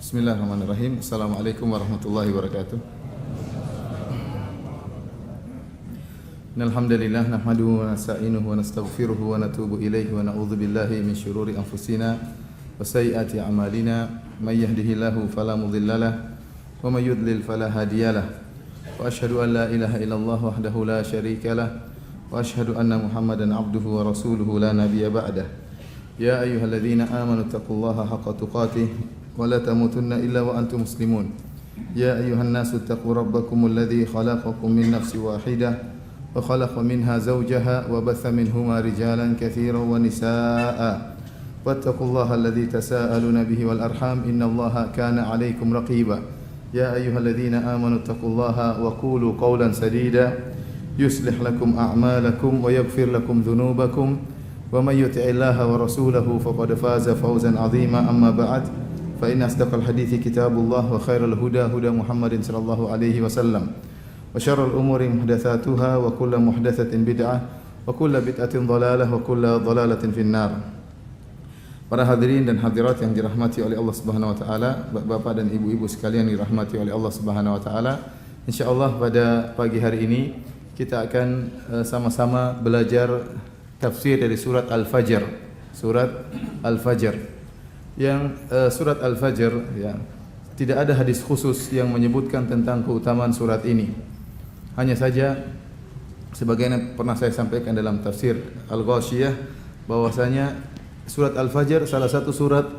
Bismillahirrahmanirrahim. Assalamualaikum warahmatullahi wabarakatuh. Innal hamdalillah nahmaduhu wa nasta'inuhu wa nastaghfiruhu wa natubu ilaihi wa na'udzu billahi min syururi anfusina wa sayyiati a'malina. May yahdihillahu fala mudhillalah wa may yudlil fala hadiyalah. Wa asyhadu an la ilaha illallah wahdahu la syarikalah wa asyhadu anna Muhammadan abduhu wa rasuluhu la nabiyya ba'dah. Ya ayyuhalladzina amanu taqullaha haqqa tuqatih ولا تموتن إلا وأنتم مسلمون يا أيها الناس اتقوا ربكم الذي خلقكم من نفس واحدة وخلق منها زوجها وبث منهما رجالا كثيرا ونساء واتقوا الله الذي تساءلون به والأرحام إن الله كان عليكم رقيبا يا أيها الذين آمنوا اتقوا الله وقولوا قولا سديدا يصلح لكم أعمالكم ويغفر لكم ذنوبكم ومن يطع الله ورسوله فقد فاز فوزا عظيما أما بعد فإن أصدق الحديث كتاب الله وخير الهدى هدى محمد صلى الله عليه وسلم وشر الأمور محدثاتها وكل محدثة بدعة وكل بدعة ضلالة وكل ضلالة في النار. Para hadirin dan hadirat yang dirahmati oleh Allah Subhanahu wa taala, bapak dan ibu-ibu sekalian dirahmati oleh Allah Subhanahu wa taala. Insyaallah pada pagi hari ini kita akan sama-sama belajar tafsir dari surat Al-Fajr. Surat Al-Fajr. Yang surat Al-Fajr ya, tidak ada hadis khusus yang menyebutkan tentang keutamaan surat ini. Hanya saja sebagaimana pernah saya sampaikan dalam tafsir Al-Ghasyiyah bahwasanya surat Al-Fajr salah satu surat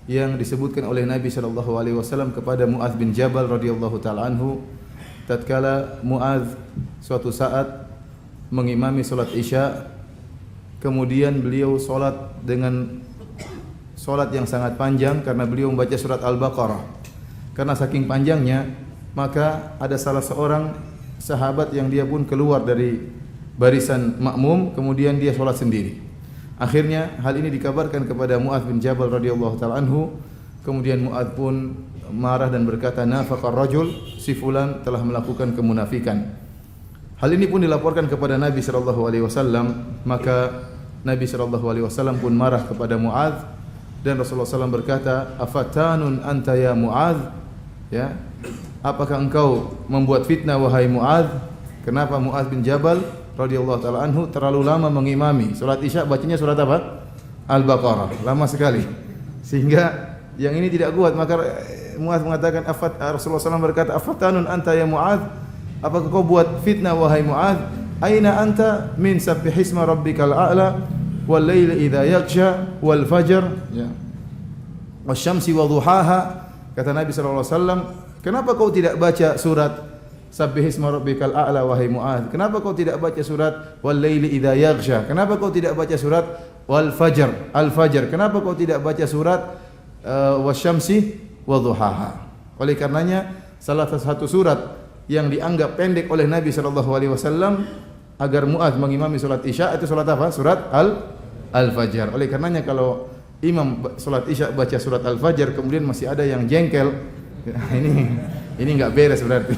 yang disebutkan oleh Nabi sallallahu alaihi wasallam kepada Muadz bin Jabal radhiyallahu taala anhu tatkala Muadz suatu saat mengimami salat Isya, kemudian beliau salat dengan salat yang sangat panjang karena beliau membaca surat Al-Baqarah. Karena saking panjangnya, maka ada salah seorang sahabat yang dia pun keluar dari barisan makmum, kemudian dia salat sendiri. Akhirnya hal ini dikabarkan kepada Muadz bin Jabal radhiyallahu taala anhu. Kemudian Muadz pun marah dan berkata, "Nafaqar rajul, si fulan telah melakukan kemunafikan." Hal ini pun dilaporkan kepada Nabi sallallahu alaihi wasallam, maka Nabi sallallahu alaihi wasallam pun marah kepada Muadz. Dan Rasulullah SAW berkata, "Afatanun anta ya Muadz?" Ya. Apakah engkau membuat fitnah wahai Muadz? Kenapa Muadz bin Jabal radhiyallahu taala anhu terlalu lama mengimami salat Isya, bacanya surat apa? Al-Baqarah. Lama sekali. Sehingga yang ini tidak kuat, maka Muadz mengatakan Rasulullah SAW berkata, "Afatanun anta ya Muadz?" Apakah kau buat fitnah wahai Muadz? Aina anta min sabbihisma rabbikal a'la wal laili idza yaghsha wal fajr ya wasyamsi wa duhaha. Kata Nabi sallallahu alaihi wasallam, kenapa kau tidak baca surat Sabbihisma rabbikal a'la wahai Muadz? Kenapa kau tidak baca surat wal laili idza yaghsha? Kenapa kau tidak baca surat wal fajr al-fajr? Kenapa kau tidak baca surat wasyamsi wa duhaha? Oleh karenanya salah satu surat yang dianggap pendek oleh Nabi sallallahu alaihi wasallam agar Muadz mengimami salat Isya itu salat apa? Surat Al-Fajr. Oleh karenanya kalau imam salat Isya baca surat Al-Fajr kemudian masih ada yang jengkel, ini enggak beres berarti.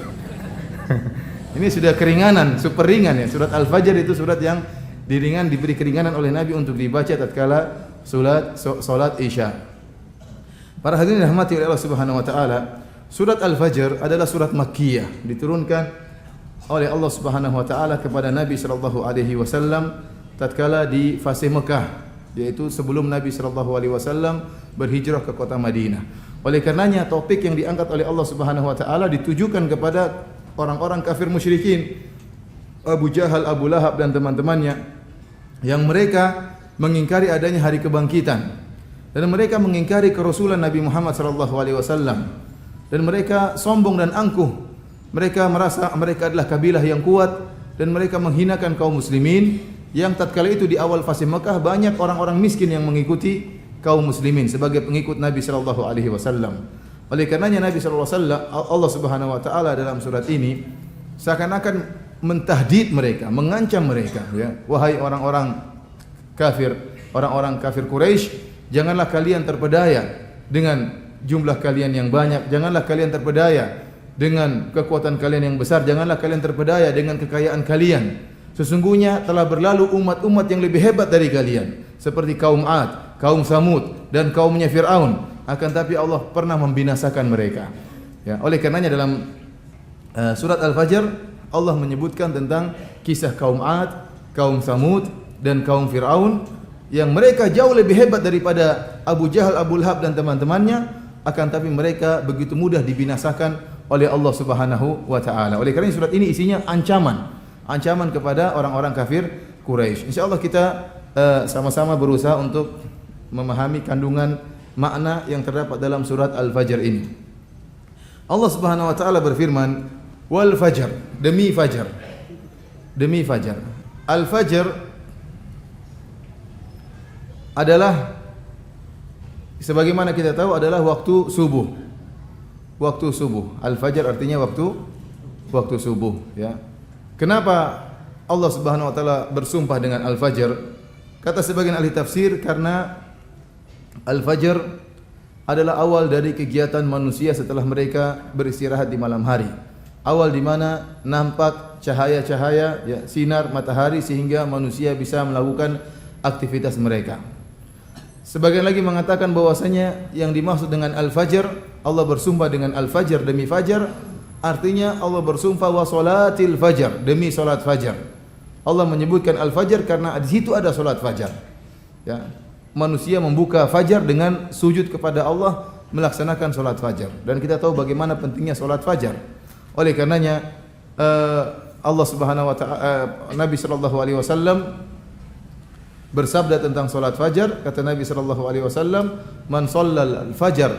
Ini sudah keringanan, super ringan ya. Surat Al-Fajr itu surat yang diberi keringanan oleh Nabi untuk dibaca tatkala salat Isya. Para hadirin dirahmati oleh Allah Subhanahu wa taala, surat Al-Fajr adalah surat Makkiyah, diturunkan oleh Allah Subhanahu wa taala kepada Nabi sallallahu alaihi wasallam tatkala di fase Mekah, yaitu sebelum Nabi sallallahu alaihi wasallam berhijrah ke kota Madinah. Oleh karenanya topik yang diangkat oleh Allah Subhanahu wa taala ditujukan kepada orang-orang kafir musyrikin, Abu Jahal, Abu Lahab dan teman-temannya yang mereka mengingkari adanya hari kebangkitan dan mereka mengingkari kerasulan Nabi Muhammad sallallahu alaihi wasallam dan mereka sombong dan angkuh. Mereka merasa mereka adalah kabilah yang kuat dan mereka menghinakan kaum muslimin yang tatkala itu di awal fase Mekah banyak orang-orang miskin yang mengikuti kaum muslimin sebagai pengikut Nabi sallallahu alaihi wasallam. Oleh karenanya Nabi sallallahu alaihi wasallam, Allah Subhanahu wa taala dalam surat ini seakan-akan mentahdid mereka, mengancam mereka ya. Wahai orang-orang kafir Quraisy, janganlah kalian terpedaya dengan jumlah kalian yang banyak, janganlah kalian terpedaya dengan kekuatan kalian yang besar, janganlah kalian terpedaya dengan kekayaan kalian. Sesungguhnya telah berlalu umat-umat yang lebih hebat dari kalian, seperti kaum Ad, kaum Samud dan kaumnya Fir'aun. akan tapi Allah pernah membinasakan mereka. Ya, oleh karenanya dalam surat Al-Fajr Allah menyebutkan tentang kisah kaum Ad, kaum Samud dan kaum Fir'aun yang mereka jauh lebih hebat daripada Abu Jahal, Abu Lahab dan teman-temannya, akan tapi mereka begitu mudah dibinasakan oleh Allah Subhanahu wa taala. Oleh karena surat ini isinya ancaman kepada orang-orang kafir Quraisy. Insyaallah kita sama-sama berusaha untuk memahami kandungan makna yang terdapat dalam surat Al-Fajr ini. Allah Subhanahu wa taala berfirman, "Wal fajr", demi fajar. Demi fajar. Al-Fajr adalah sebagaimana kita tahu adalah waktu subuh. Waktu subuh. Al-Fajr artinya waktu subuh, ya. Kenapa Allah Subhanahu wa taala bersumpah dengan Al-Fajr? Kata sebagian ahli tafsir karena Al-Fajr adalah awal dari kegiatan manusia setelah mereka beristirahat di malam hari. Awal di mana nampak cahaya-cahaya, ya, sinar matahari sehingga manusia bisa melakukan aktivitas mereka. Sebagian lagi mengatakan bahwasanya yang dimaksud dengan Al-Fajr, Allah bersumpah dengan Al-Fajr demi fajar, artinya Allah bersumpah wa salatil fajar, demi salat fajar. Allah menyebutkan Al-Fajr karena di situ ada salat fajar. Ya. Manusia membuka fajar dengan sujud kepada Allah melaksanakan salat fajar, dan kita tahu bagaimana pentingnya salat fajar. Oleh karenanya Allah Subhanahu wa taala Nabi sallallahu alaihi wasallam bersabda tentang salat fajar, kata Nabi sallallahu alaihi wasallam, "Man shallal al-fajr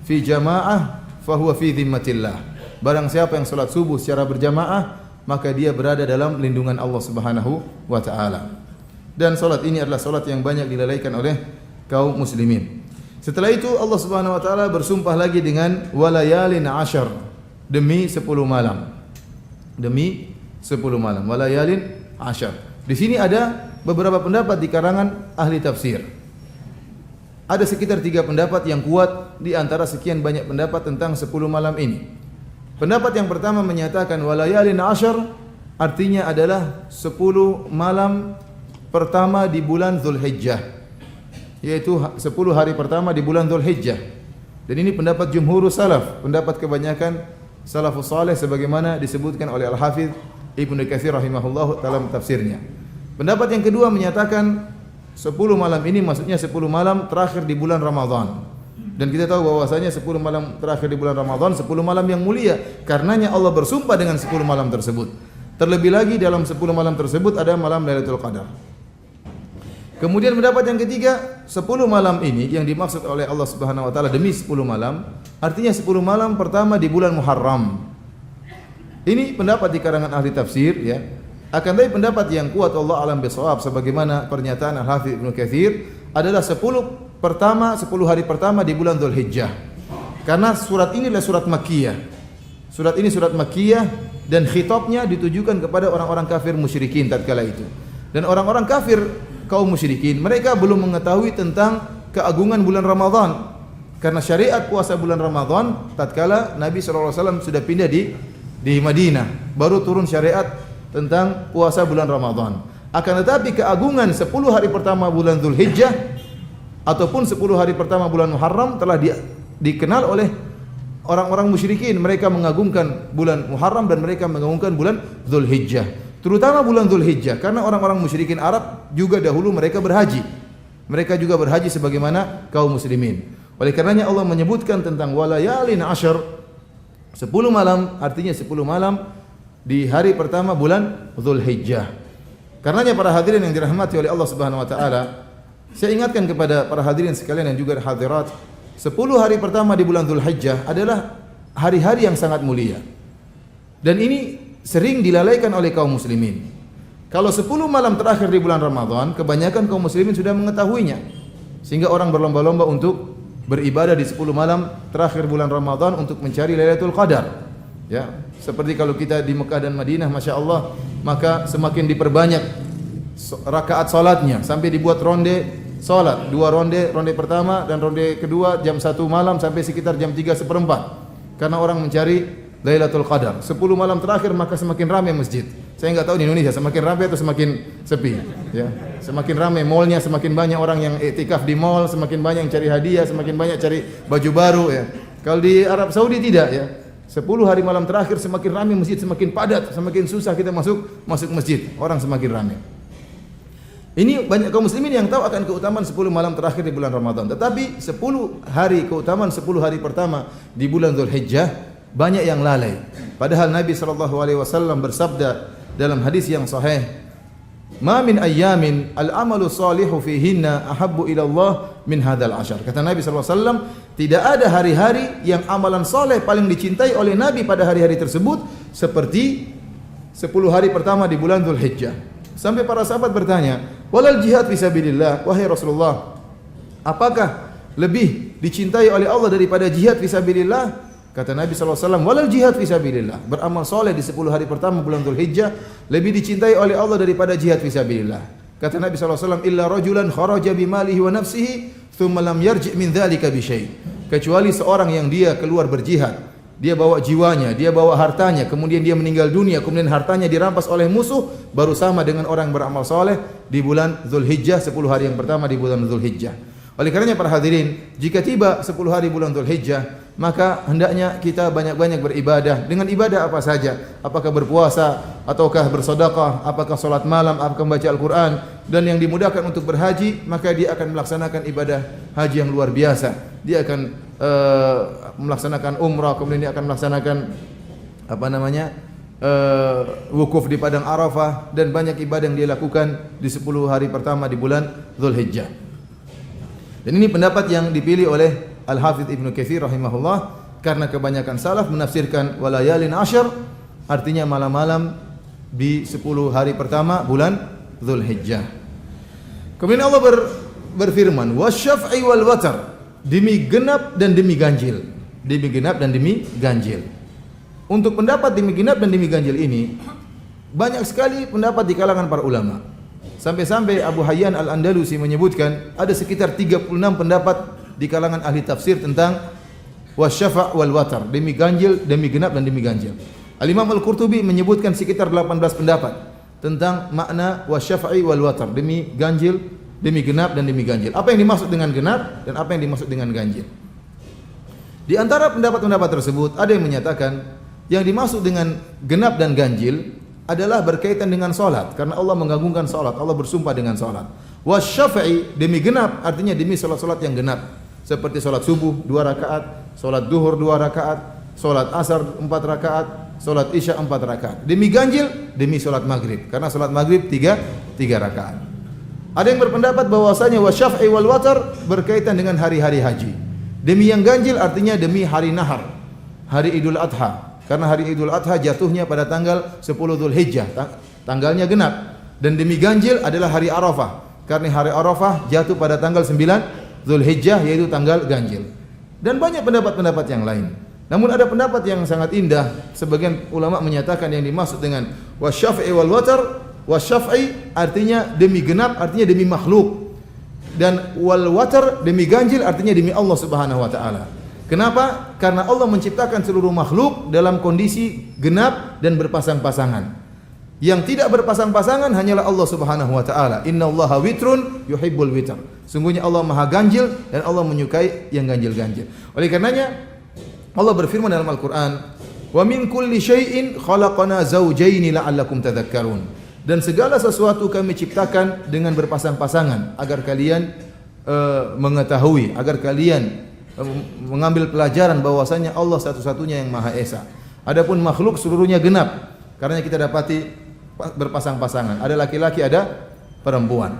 fi jamaah fa huwa fi dhimmatillah." Barang siapa yang salat subuh secara berjamaah, maka dia berada dalam lindungan Allah Subhanahu wa taala. Dan salat ini adalah salat yang banyak dilalaikan oleh kaum muslimin. Setelah itu Allah Subhanahu wa taala bersumpah lagi dengan walayalin ashar, demi 10 malam. Demi 10 malam. Walayalin ashar. Di sini ada beberapa pendapat di karangan ahli tafsir. Ada sekitar 3 pendapat yang kuat di antara sekian banyak pendapat tentang 10 malam ini. Pendapat yang pertama menyatakan walayalin ashar artinya adalah 10 malam pertama di bulan Dzulhijjah, yaitu 10 hari pertama di bulan Dzulhijjah. Dan ini pendapat jumhurus salaf, pendapat kebanyakan salafus saleh sebagaimana disebutkan oleh Al-Hafidz Ibnu Katsir rahimahullah dalam tafsirnya. Pendapat yang kedua menyatakan 10 malam ini maksudnya 10 malam terakhir di bulan Ramadan. Dan kita tahu bahwasanya 10 malam terakhir di bulan Ramadan 10 malam yang mulia. Karenanya Allah bersumpah dengan 10 malam tersebut. Terlebih lagi dalam 10 malam tersebut ada malam Lailatul Qadar. Kemudian pendapat yang ketiga, 10 malam ini yang dimaksud oleh Allah Subhanahu wa taala demi 10 malam, artinya 10 malam pertama di bulan Muharram. Ini pendapat di karangan ahli tafsir, ya. Akan tapi pendapat yang kuat Allah alam bisawab sebagaimana pernyataan Al-Hafidz Ibnu Katsir adalah 10 hari pertama di bulan Dzulhijjah. Karena surat ini adalah surat Makkiyah. Surat ini surat Makkiyah dan khitabnya ditujukan kepada orang-orang kafir musyrikin tatkala itu. Dan orang-orang kafir kaum musyrikin mereka belum mengetahui tentang keagungan bulan Ramadan. Karena syariat puasa bulan Ramadan tatkala Nabi sallallahu alaihi wasallam sudah pindah di Madinah, baru turun syariat tentang puasa bulan Ramadan. Akan tetapi keagungan 10 hari pertama bulan Dzulhijjah ataupun 10 hari pertama bulan Muharram telah dikenal oleh orang-orang musyrikin. Mereka mengagungkan bulan Muharram dan mereka mengagungkan bulan Dzulhijjah. Terutama bulan Dzulhijjah karena orang-orang musyrikin Arab juga dahulu mereka berhaji. Mereka juga berhaji sebagaimana kaum muslimin. Oleh karenanya Allah menyebutkan tentang walayalin ashar, 10 malam artinya 10 malam di hari pertama bulan Dzulhijjah. Karenanya para hadirin yang dirahmati oleh Allah Subhanahu wa taala, saya ingatkan kepada para hadirin sekalian yang juga hadirat, 10 hari pertama di bulan Dzulhijjah adalah hari-hari yang sangat mulia. Dan ini sering dilalaikan oleh kaum muslimin. Kalau 10 malam terakhir di bulan Ramadan, kebanyakan kaum muslimin sudah mengetahuinya. Sehingga orang berlomba-lomba untuk beribadah di 10 malam terakhir bulan Ramadan untuk mencari Lailatul Qadar. Ya, seperti kalau kita di Mekah dan Madinah, Masya Allah, maka semakin diperbanyak rakaat salatnya sampai dibuat ronde salat, 2 ronde pertama dan ronde kedua jam 1 malam sampai sekitar jam 3:15. Karena orang mencari Lailatul Qadar. 10 malam terakhir maka semakin ramai masjid. Saya nggak tahu di Indonesia semakin ramai atau semakin sepi. Ya, semakin ramai mallnya, semakin banyak orang yang iktikaf di mall, semakin banyak yang cari hadiah, semakin banyak cari baju baru. Ya, kalau di Arab Saudi tidak ya. 10 hari malam terakhir semakin ramai masjid, semakin padat, semakin susah kita masuk masjid. Orang semakin ramai. Ini banyak kaum muslimin yang tahu akan keutamaan 10 malam terakhir di bulan Ramadan. Tetapi 10 hari keutamaan 10 hari pertama di bulan Dzulhijjah banyak yang lalai. Padahal Nabi SAW bersabda dalam hadis yang sahih, "Ma min ayyamin al-amalu salihu fihinna ahabbu ila Allah min hadzal ashar." Kata Nabi SAW, tidak ada hari-hari yang amalan saleh paling dicintai oleh Nabi pada hari-hari tersebut seperti 10 hari pertama di bulan Dzulhijjah. Sampai para sahabat bertanya, "Walal jihad fisabilillah?" Wahai Rasulullah, apakah lebih dicintai oleh Allah daripada jihad fisabilillah? Kata Nabi SAW, "Walal jihad fisabilillah." Beramal soleh di 10 hari pertama bulan Dzulhijjah lebih dicintai oleh Allah daripada jihad fisabilillah. Kata Nabi SAW, "Illa rajulan kharaja bimalihi wa nafsihi thumma lam yarji' min dzalika bi syai'." Kecuali seorang yang dia keluar berjihad, dia bawa jiwanya, dia bawa hartanya, kemudian dia meninggal dunia, kemudian hartanya dirampas oleh musuh, baru sama dengan orang beramal soleh di bulan Dzulhijjah, 10 hari yang pertama di bulan Dzulhijjah. Oleh karenanya para hadirin, jika tiba 10 hari bulan Dzulhijjah, maka hendaknya kita banyak-banyak beribadah. Dengan ibadah apa saja? Apakah berpuasa, ataukah bersedekah, apakah salat malam, apakah membaca Al-Qur'an, dan yang dimudahkan untuk berhaji, maka dia akan melaksanakan ibadah haji yang luar biasa. Dia akan melaksanakan umrah, kemudian dia akan melaksanakan wukuf di padang Arafah, dan banyak ibadah yang dia lakukan di 10 hari pertama di bulan Dzulhijjah. Dan ini pendapat yang dipilih oleh Al-Hafidz Ibnu Katsir rahimahullah, karena kebanyakan salaf menafsirkan walayalin asyar artinya malam-malam di 10 hari pertama bulan Dzulhijjah. Kemudian Allah berfirman, "Wasyaf'i wal watar." Demi genap dan demi ganjil. Demi genap dan demi ganjil. Untuk pendapat demi genap dan demi ganjil ini banyak sekali pendapat di kalangan para ulama. Sampai-sampai Abu Hayyan Al-Andalusi menyebutkan ada sekitar 36 pendapat di kalangan ahli tafsir tentang wasyafa' wal watar, demi ganjil, demi genap dan demi ganjil. Al-Imam Al-Qurtubi menyebutkan sekitar 18 pendapat tentang makna wasyafa'i wal watar, demi ganjil, demi genap dan demi ganjil. Apa yang dimaksud dengan genap dan apa yang dimaksud dengan ganjil? Di antara pendapat-pendapat tersebut ada yang menyatakan yang dimaksud dengan genap dan ganjil adalah berkaitan dengan salat, karena Allah menggabungkan salat, Allah bersumpah dengan salat. Wasyafa'i, demi genap, artinya demi salat-salat yang genap, seperti salat subuh 2 rakaat, salat duhur 2 rakaat, salat asar 4 rakaat, salat isya 4 rakaat. Demi ganjil, demi salat maghrib, karena salat maghrib 3 rakaat. Ada yang berpendapat bahwasanya wasyaf'i wal watar berkaitan dengan hari-hari haji. Demi yang ganjil artinya demi hari nahar, hari Idul Adha. Karena hari Idul Adha jatuhnya pada tanggal 10 Dzulhijjah, tanggalnya genap. Dan demi ganjil adalah hari Arafah, karena hari Arafah jatuh pada tanggal 9 Dzulhijjah, yaitu tanggal ganjil. Dan banyak pendapat-pendapat yang lain. Namun ada pendapat yang sangat indah. Sebagian ulama menyatakan yang dimaksud dengan wasyaf'i wal watar, wasyaf'i artinya demi genap, artinya demi makhluk, dan wal watar demi ganjil artinya demi Allah Subhanahu wa taala. Kenapa? Karena Allah menciptakan seluruh makhluk dalam kondisi genap dan berpasang-pasangan. Yang tidak berpasang-pasangan hanyalah Allah Subhanahu wa taala. Innallaha witrun yuhibbul witr. Sungguhnya Allah Maha ganjil dan Allah menyukai yang ganjil-ganjil. Oleh karenanya Allah berfirman dalam Al-Qur'an, "Wa min kulli syai'in khalaqna zawjayn la'allakum tadhakkarun." Dan segala sesuatu kami ciptakan dengan berpasang-pasangan agar kalian mengetahui, agar kalian mengambil pelajaran bahwasanya Allah satu-satunya yang Maha Esa. Adapun makhluk seluruhnya genap, karena kita dapati berpasang-pasangan. Ada laki-laki, ada perempuan.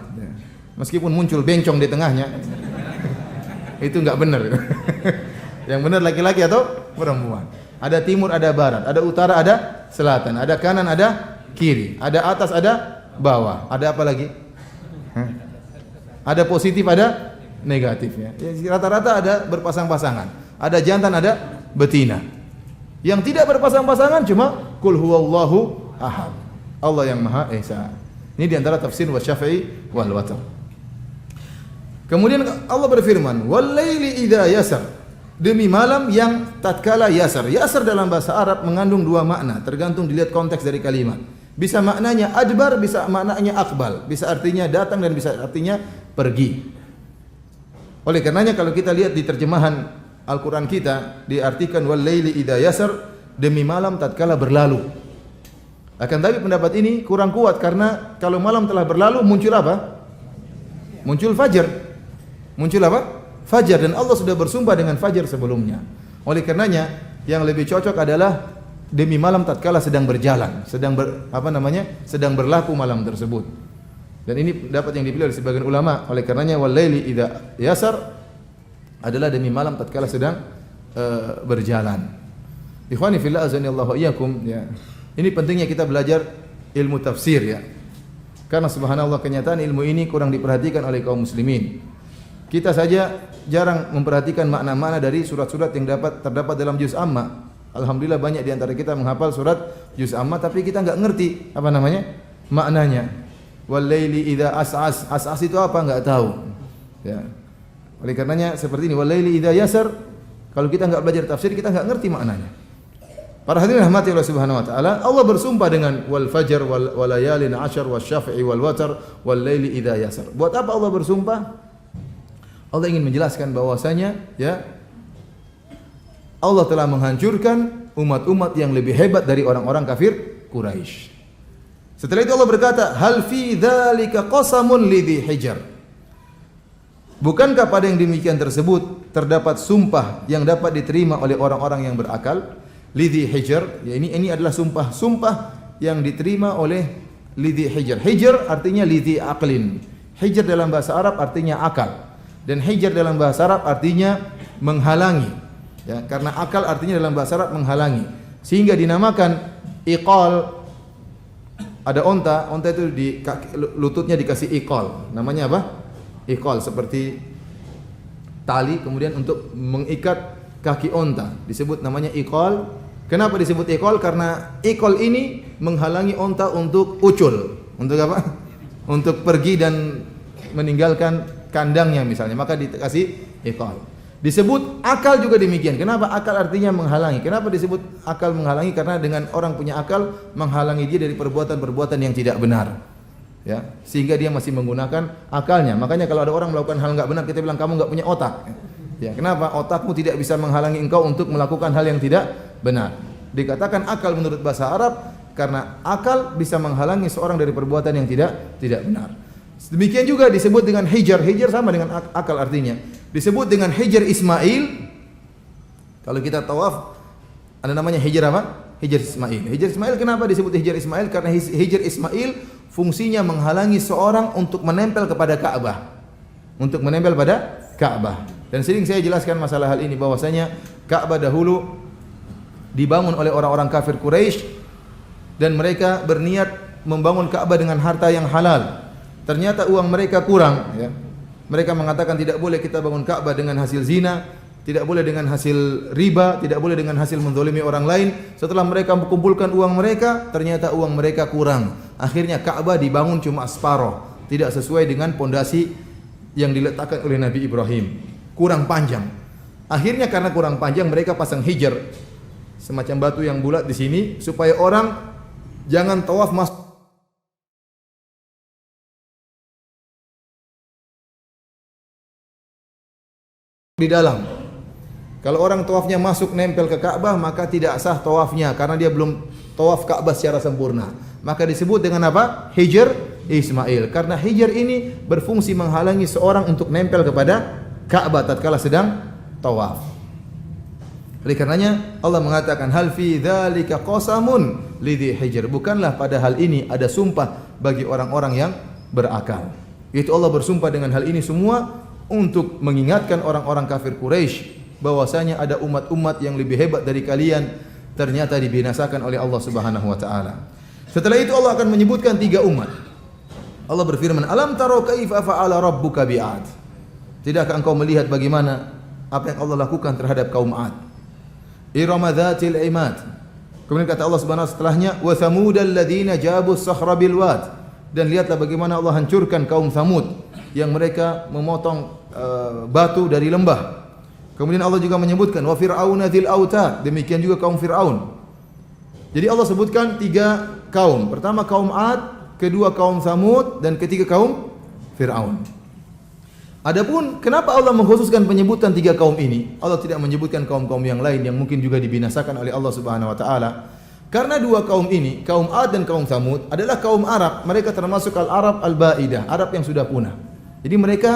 Meskipun muncul bencong di tengahnya, itu enggak benar. Yang benar laki-laki atau perempuan. Ada timur, ada barat, ada utara, ada selatan, ada kanan, ada kiri, ada atas, ada bawah, ada apa lagi? Ada positif, ada negatifnya. Rata-rata ada berpasang-pasangan. Ada jantan, ada betina. Yang tidak berpasang-pasangan cuma qul huwallahu ahad. Allah yang Maha Esa. Ini diantara tafsir wasyafi'i wal watar. Kemudian Allah berfirman, wal laili idza yasar. Demi malam yang tatkala yasar. Yasar dalam bahasa Arab mengandung dua makna, tergantung dilihat konteks dari kalimat. Bisa maknanya adbar, bisa maknanya akbal, bisa artinya datang dan bisa artinya pergi. Oleh karenanya kalau kita lihat di terjemahan Al-Quran kita diartikan wal laili idza yasar, demi malam tatkala berlalu. Akan tapi pendapat ini kurang kuat karena kalau malam telah berlalu muncul apa? Muncul fajar. Muncul apa? Fajar, dan Allah sudah bersumpah dengan fajar sebelumnya. Oleh karenanya yang lebih cocok adalah demi malam tatkala sedang berjalan, sedang berlaku malam tersebut. Dan ini pendapat yang dipilih oleh sebagian ulama. Oleh karenanya wal laili idza yasar adalah demi malam tatkala sedang berjalan. Ikhwani fillah azanillahu iyyakum ya. Ini pentingnya kita belajar ilmu tafsir ya. Karena subhanallah kenyataan ilmu ini kurang diperhatikan oleh kaum muslimin. Kita saja jarang memperhatikan makna-makna dari surat-surat yang terdapat dalam juz amma. Alhamdulillah banyak di antara kita menghafal surat juz amma tapi kita enggak ngerti maknanya. Wal laili idza as'as. As'as itu apa? Enggak tahu. Ya. Oleh karenanya seperti ini wal laili idza yasar, kalau kita enggak belajar tafsir kita enggak ngerti maknanya. Para hadirin rahmati Allah Subhanahu wa taala, Allah bersumpah dengan wal fajr wal layalin 'ashar wasyaf'i wal watar wal laili idza yasar. Buat apa Allah bersumpah? Allah ingin menjelaskan bahwasanya ya Allah telah menghancurkan umat-umat yang lebih hebat dari orang-orang kafir Quraisy. Setelah itu Allah berkata, "Hal fi dzalika qasamun lidzi hijr." Bukankah pada yang demikian tersebut terdapat sumpah yang dapat diterima oleh orang-orang yang berakal? Lidzi hijr, ya ini adalah sumpah yang diterima oleh lidzi hijr. Hijr artinya lidzi aqlin. Hijr dalam bahasa Arab artinya akal. Dan hijr dalam bahasa Arab artinya menghalangi. Ya, karena akal artinya dalam bahasa Arab menghalangi. Sehingga dinamakan iqal. Ada onta itu di lututnya dikasih iqal. Namanya apa? Iqal, seperti tali kemudian untuk mengikat kaki onta. Disebut namanya iqal. Kenapa disebut iqal? Karena iqal ini menghalangi onta untuk ucul. Untuk apa? Untuk pergi dan meninggalkan kandangnya misalnya, maka dikasih iqal. Disebut akal juga demikian. Kenapa akal artinya menghalangi? Kenapa disebut akal menghalangi? Karena dengan orang punya akal menghalangi dia dari perbuatan-perbuatan yang tidak benar. Ya, sehingga dia masih menggunakan akalnya. Makanya kalau ada orang melakukan hal enggak benar, kita bilang kamu enggak punya otak. Ya, kenapa? Otakmu tidak bisa menghalangi engkau untuk melakukan hal yang tidak benar. Dikatakan akal menurut bahasa Arab karena akal bisa menghalangi seorang dari perbuatan yang tidak benar. Demikian juga disebut dengan hijr. Hijr sama dengan akal artinya. Disebut dengan hijr Ismail. Kalau kita tawaf ada namanya hijr apa? Hijr Ismail. Hijr Ismail kenapa disebut hijr Ismail? Karena hijr Ismail fungsinya menghalangi seorang untuk menempel kepada Ka'bah. Untuk menempel pada Ka'bah. Dan sering saya jelaskan masalah hal ini bahwasanya Ka'bah dahulu dibangun oleh orang-orang kafir Quraisy dan mereka berniat membangun Ka'bah dengan harta yang halal. Ternyata uang mereka kurang ya. Mereka mengatakan tidak boleh kita bangun Ka'bah dengan hasil zina, tidak boleh dengan hasil riba, tidak boleh dengan hasil menzalimi orang lain. Setelah mereka mengumpulkan uang mereka, ternyata uang mereka kurang. Akhirnya Ka'bah dibangun cuma separuh, tidak sesuai dengan pondasi yang diletakkan oleh Nabi Ibrahim. Kurang panjang. Akhirnya karena kurang panjang mereka pasang hijr, semacam batu yang bulat di sini supaya orang jangan tawaf masuk di dalam. Kalau orang tawafnya masuk nempel ke Ka'bah maka tidak sah tawafnya karena dia belum tawaf Ka'bah secara sempurna. Maka disebut dengan apa? Hijr Ismail. Karena hijr ini berfungsi menghalangi seorang untuk nempel kepada Ka'bah tatkala sedang tawaf. Oleh karenanya Allah mengatakan hal fi dzalika qasamun lidzi hijr. Bukanlah pada hal ini ada sumpah bagi orang-orang yang berakal. Itu Allah bersumpah dengan hal ini semua untuk mengingatkan orang-orang kafir Quraisy bahwasanya ada umat-umat yang lebih hebat dari kalian ternyata dibinasakan oleh Allah Subhanahu wa taala. Setelah itu Allah akan menyebutkan 3 umat. Allah berfirman, "Alam taro kaifa fa'ala rabbuka bi'ad?" Tidakkah engkau melihat bagaimana apa yang Allah lakukan terhadap kaum 'Ad? Irama dzatil 'imad. Kemudian kata Allah Subhanahu wa setelahnya, "Wa thamudal ladzina jabu as-sakhra bil wad." Dan lihatlah bagaimana Allah hancurkan kaum Thamud yang mereka memotong batu dari lembah. Kemudian Allah juga menyebutkan wa fir'auna dzil autad, demikian juga kaum Firaun. Jadi Allah sebutkan 3 kaum. Pertama kaum Ad, kedua kaum Samud, dan ketiga kaum Fir'aun. Adapun kenapa Allah mengkhususkan penyebutan 3 kaum ini? Allah tidak menyebutkan kaum-kaum yang lain yang mungkin juga dibinasakan oleh Allah Subhanahu wa taala. Karena 2 kaum ini, kaum Ad dan kaum Samud adalah kaum Arab. Mereka termasuk al-Arab al-Baidah, Arab yang sudah punah. Jadi mereka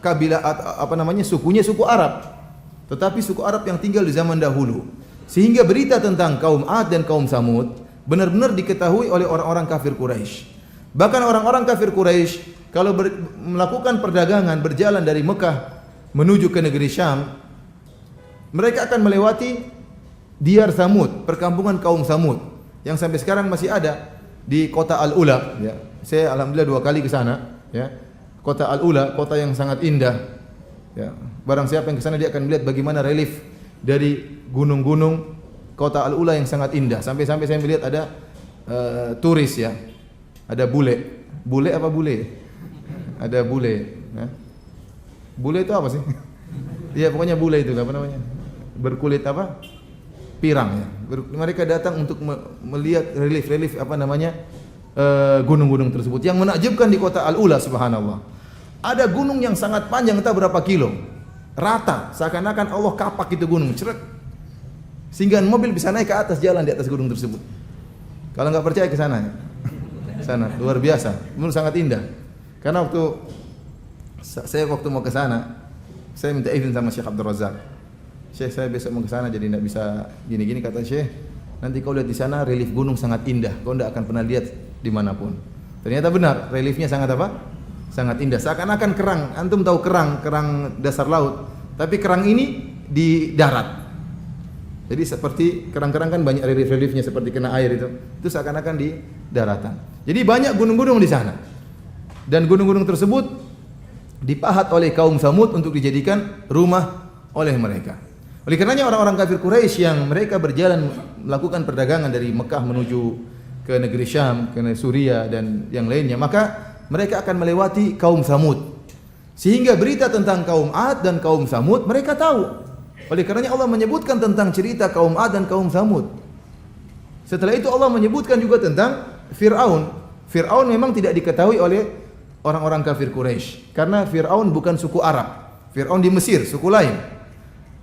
kabilah sukunya suku Arab. Tetapi suku Arab yang tinggal di zaman dahulu. Sehingga berita tentang kaum Ad dan kaum Samud benar-benar diketahui oleh orang-orang kafir Quraisy. Bahkan orang-orang kafir Quraisy kalau melakukan perdagangan berjalan dari Mekah menuju ke negeri Syam, mereka akan melewati Diyar Samud, perkampungan kaum Samud yang sampai sekarang masih ada di kota Al-Ula. Ya. Saya alhamdulillah 2 kali ke sana. Ya. Kota Al-Ula, kota yang sangat indah. Ya. Barang siapa yang ke sana dia akan melihat bagaimana relief dari gunung-gunung kota Al-Ula yang sangat indah. Sampai-sampai saya melihat ada turis ya, ada bule. Bule apa bule? Ada bule. Ya. Bule itu apa sih? Iya pokoknya bule itu apa namanya? Berkulit apa? Pirang ya. Mereka datang untuk melihat relief apa namanya gunung-gunung tersebut. Yang menakjubkan di kota Al-Ula subhanallah. Ada gunung yang sangat panjang entah berapa kilo. Rata, seakan-akan Allah kapak itu gunung, cerek. Sehingga mobil bisa naik ke atas jalan di atas gunung tersebut. Kalau nggak percaya ke sana ya. Sana luar biasa, menurut sangat indah. Karena waktu mau ke sana, saya minta izin sama Syekh Abdul Razak. Syekh, saya besok mau ke sana jadi tidak bisa gini-gini, kata Syekh. Nanti kau lihat di sana relief gunung sangat indah, kau tidak akan pernah lihat dimanapun. Ternyata benar, reliefnya sangat apa? Sangat indah. Seakan-akan kerang, antum tahu kerang dasar laut, tapi kerang ini di darat. Jadi seperti kerang-kerang kan banyak relief-reliefnya seperti kena air itu seakan-akan di daratan. Jadi banyak gunung-gunung di sana. Dan gunung-gunung tersebut dipahat oleh kaum Samud untuk dijadikan rumah oleh mereka. Oleh karenanya orang-orang kafir Quraisy yang mereka berjalan melakukan perdagangan dari Mekah menuju ke negeri Syam, ke Suria dan yang lainnya, maka mereka akan melewati kaum Samud. Sehingga berita tentang kaum Ad dan kaum Samud mereka tahu. Oleh karenanya Allah menyebutkan tentang cerita kaum Ad dan kaum Samud. Setelah itu Allah menyebutkan juga tentang Fir'aun. Fir'aun memang tidak diketahui oleh orang-orang kafir Quraisy karena Fir'aun bukan suku Arab. Fir'aun di Mesir, suku lain.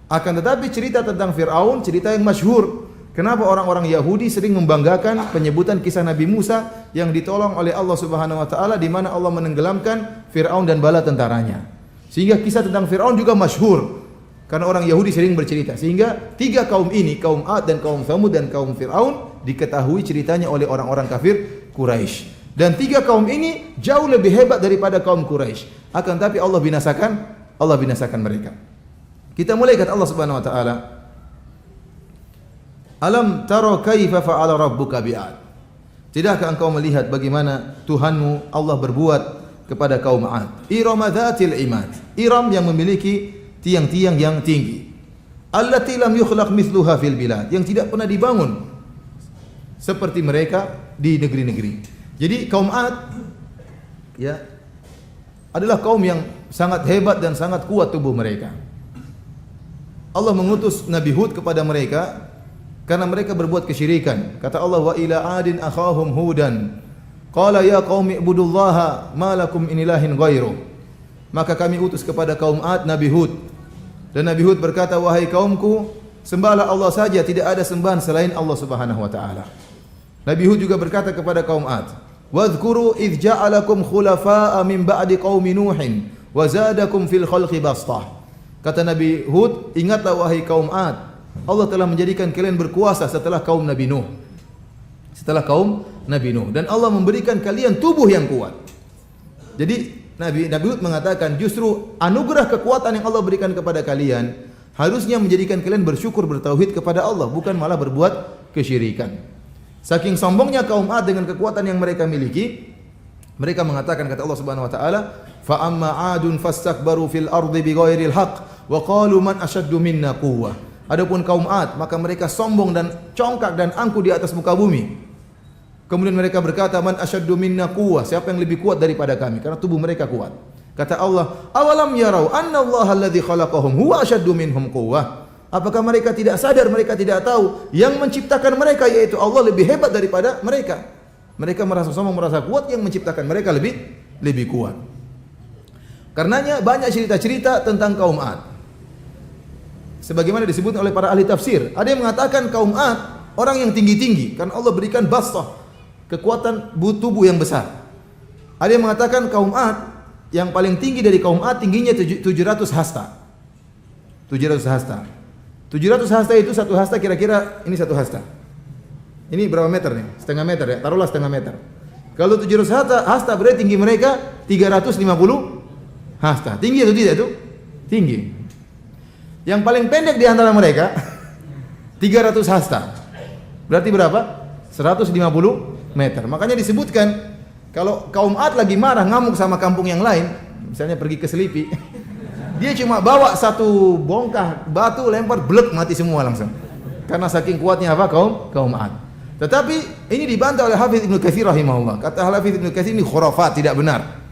Akan tetapi cerita tentang Fir'aun cerita yang masyhur. Kenapa orang-orang Yahudi sering membanggakan penyebutan kisah Nabi Musa yang ditolong oleh Allah Subhanahu wa taala di mana Allah menenggelamkan Fir'aun dan bala tentaranya. Sehingga kisah tentang Fir'aun juga masyhur karena orang Yahudi sering bercerita. Sehingga 3 kaum ini, kaum Ad dan kaum Samud dan kaum Fir'aun diketahui ceritanya oleh orang-orang kafir Quraisy. Dan 3 kaum ini jauh lebih hebat daripada kaum Quraisy. Akan tapi Allah binasakan mereka. Kita mulai kata Allah Subhanahu wa taala, Alam taro kaifa fa'ala rabbuka bi'ad. Tidakkah engkau melihat bagaimana Tuhanmu Allah berbuat kepada kaum Ad? Iram dzatil imad. Iram yang memiliki tiang-tiang yang tinggi. Allati lam yukhlaq mithluha fil bilad. Yang tidak pernah dibangun seperti mereka di negeri-negeri. Jadi kaum Ad ya adalah kaum yang sangat hebat dan sangat kuat tubuh mereka. Allah mengutus Nabi Hud kepada mereka karena mereka berbuat kesyirikan. Kata Allah, wa ila adin akhahum hudan qala ya qaumi ibudullaha ma lakum min ilahin ghairu. Maka kami utus kepada kaum Ad Nabi Hud. Dan Nabi Hud berkata, wahai kaumku, sembahlah Allah saja, tidak ada sembahan selain Allah Subhanahu wa taala. Nabi Hud juga berkata kepada kaum Ad, wadhkuru idh ja'alakum khulafa'a min ba'di qaumi Nuhin wa zadakum fil khalqi bastah. Kata Nabi Hud, ingatlah wahai kaum Ad, Allah telah menjadikan kalian berkuasa setelah kaum Nabi Nuh. Setelah kaum Nabi Nuh. Dan Allah memberikan kalian tubuh yang kuat. Jadi Nabi Hud mengatakan justru anugerah kekuatan yang Allah berikan kepada kalian harusnya menjadikan kalian bersyukur bertauhid kepada Allah, bukan malah berbuat kesyirikan. Saking sombongnya kaum Ad dengan kekuatan yang mereka miliki, mereka mengatakan kata Allah Subhanahu wa taala, fa amma 'adun fastakbaru fil ardi bighairil haqq wa qalu man ashaddu minna quwwah. Adapun kaum Ad, maka mereka sombong dan congkak dan angkuh di atas muka bumi. Kemudian mereka berkata, man asyaddu minna quwwah, siapa yang lebih kuat daripada kami? Karena tubuh mereka kuat. Kata Allah, awalam yarau anna Allah alladhi khalaqahum huwa asyaddu minhum quwwah. Apakah mereka tidak sadar, mereka tidak tahu yang menciptakan mereka yaitu Allah lebih hebat daripada mereka. Mereka merasa sombong, merasa kuat, yang menciptakan mereka lebih kuat. Karenanya banyak cerita-cerita tentang kaum Ad. Sebagaimana disebut oleh para ahli tafsir, ada yang mengatakan kaum Ad orang yang tinggi-tinggi karena Allah berikan bastah, kekuatan tubuh yang besar. Ada yang mengatakan kaum Ad yang paling tinggi dari kaum Ad tingginya 700 hasta. 700 hasta. 700 hasta itu satu hasta kira-kira ini satu hasta. Ini berapa meter nih? Setengah meter ya, taruhlah setengah meter. Kalau 700 hasta berarti tinggi mereka 350 hasta. Tinggi atau tidak itu? Tinggi. Yang paling pendek di antara mereka 300 hasta. Berarti berapa? 150 meter. Makanya disebutkan kalau kaum Ad lagi marah ngamuk sama kampung yang lain, misalnya pergi ke Selipi, dia cuma bawa satu bongkah batu lempar blek mati semua langsung. Karena saking kuatnya apa kaum Ad. Tetapi ini dibantah oleh Hafidz Ibnu Katsir rahimahullah. Kata Hafidz Ibnu Katsir ini khurafat, tidak benar.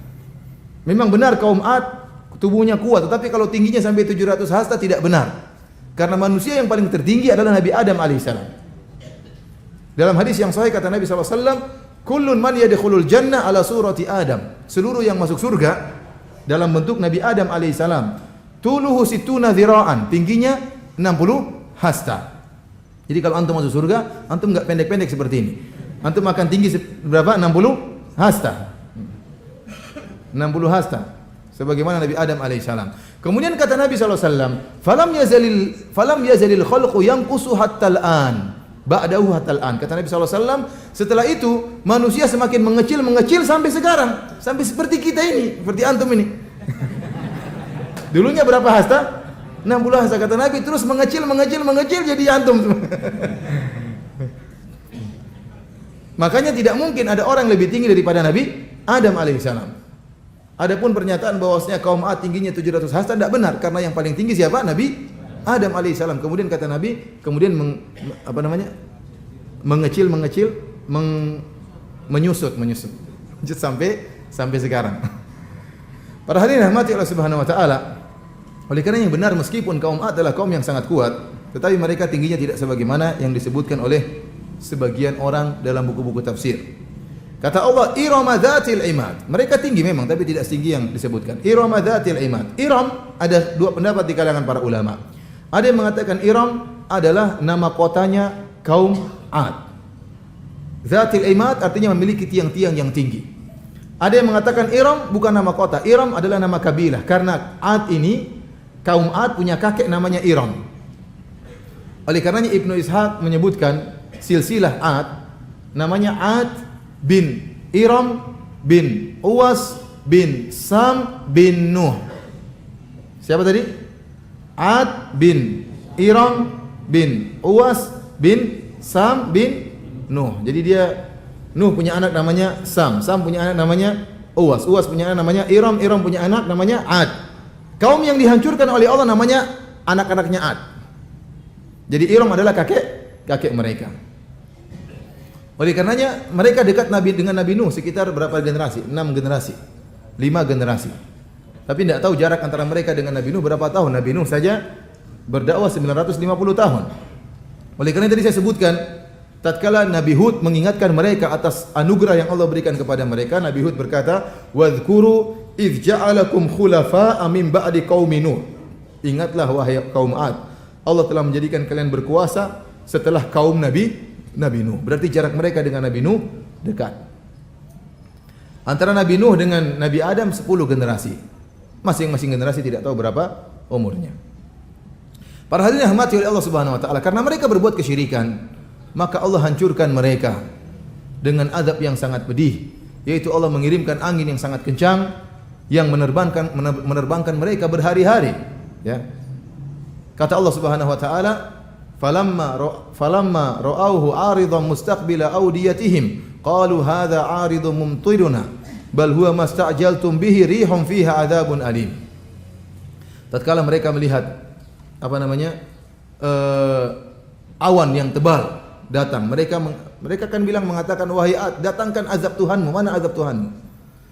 Memang benar kaum Ad tubuhnya kuat, tetapi kalau tingginya sampai 700 hasta tidak benar. Karena manusia yang paling tertinggi adalah Nabi Adam alaihissalam. Dalam hadis yang sahih kata Nabi sallallahu alaihi wasallam, "Kullun man yadkhulul jannah ala surati Adam." Seluruh yang masuk surga dalam bentuk Nabi Adam alaihissalam. Tuluhu situna dhira'an, tingginya 60 hasta. Jadi kalau antum masuk surga, antum enggak pendek-pendek seperti ini. Antum akan tinggi berapa? 60 hasta. 60 hasta. Sebagaimana Nabi Adam alaihissalam. Kemudian kata Nabi sallallahu alaihi wasallam, "Falam yazalil khalqu yanqusu hatta al-an." Ba'dahu hatta al-an. Kata Nabi sallallahu alaihi wasallam, setelah itu manusia semakin mengecil sampai sekarang, sampai seperti kita ini, seperti antum ini. Dulunya berapa hasta? 60 hasta kata Nabi, terus mengecil jadi antum. Makanya tidak mungkin ada orang lebih tinggi daripada Nabi Adam alaihissalam. Adapun pernyataan bahwasanya kaum Ad tingginya 700 hasta tidak benar, karena yang paling tinggi siapa? Nabi Adam alaihissalam. Kemudian kata Nabi, mengecil, menyusut sampai sekarang. Para hadirin rahmati Allah Subhanahu wa taala. Oleh karena yang benar, meskipun kaum Ad adalah kaum yang sangat kuat, tetapi mereka tingginya tidak sebagaimana yang disebutkan oleh sebagian orang dalam buku-buku tafsir. Kata Allah, Irama dzatil imad. Mereka tinggi memang, tapi tidak setinggi yang disebutkan. Irama dzatil imad. Iram ada dua pendapat di kalangan para ulama. Ada yang mengatakan Iram adalah nama kotanya kaum Ad. Dzatil imad artinya memiliki tiang-tiang yang tinggi. Ada yang mengatakan Iram bukan nama kota. Iram adalah nama kabilah, karena Ad ini, kaum Ad punya kakek namanya Iram. Oleh karenanya Ibnu Ishaq menyebutkan silsilah Ad namanya Ad bin Iram bin Uwas bin Sam bin Nuh. Siapa tadi? Ad bin Iram bin Uwas bin Sam bin Nuh. Jadi dia Nuh punya anak namanya Sam punya anak namanya Uwas punya anak namanya Iram punya anak namanya Ad. Kaum yang dihancurkan oleh Allah namanya anak-anaknya Ad. Jadi Iram adalah kakek mereka. Oleh karenanya mereka dekat dengan Nabi Nuh sekitar berapa generasi? 6 generasi, 5 generasi. Tapi tidak tahu jarak antara mereka dengan Nabi Nuh berapa tahun. Nabi Nuh saja berdakwah 950 tahun. Oleh karena tadi saya sebutkan, tatkala Nabi Hud mengingatkan mereka atas anugerah yang Allah berikan kepada mereka, Nabi Hud berkata, "Wadhkuru idz ja'alakum khulafa'a min ba'di qaumi Nuh." Ingatlah wahai kaum Ad, Allah telah menjadikan kalian berkuasa setelah kaum Nabi Nuh. Berarti jarak mereka dengan Nabi Nuh dekat. Antara Nabi Nuh dengan Nabi Adam 10 generasi. Masing-masing generasi tidak tahu berapa umurnya. Para hadirin yang dirahmati oleh Allah Subhanahu wa taala, karena mereka berbuat kesyirikan, maka Allah hancurkan mereka dengan azab yang sangat pedih, yaitu Allah mengirimkan angin yang sangat kencang yang menerbangkan mereka berhari-hari, ya. Kata Allah Subhanahu wa taala, falamma ra'awhu 'aridan mustaqbila awdiyatihim qalu hadza 'aridun mumtiruna bal huwa masta'jaltum bihi rihum fiha 'adzabun alim. Tatkala mereka melihat awan yang tebal datang, mereka akan mengatakan, wahai Ad, datangkan azab Tuhanmu. Mana azab Tuhanmu?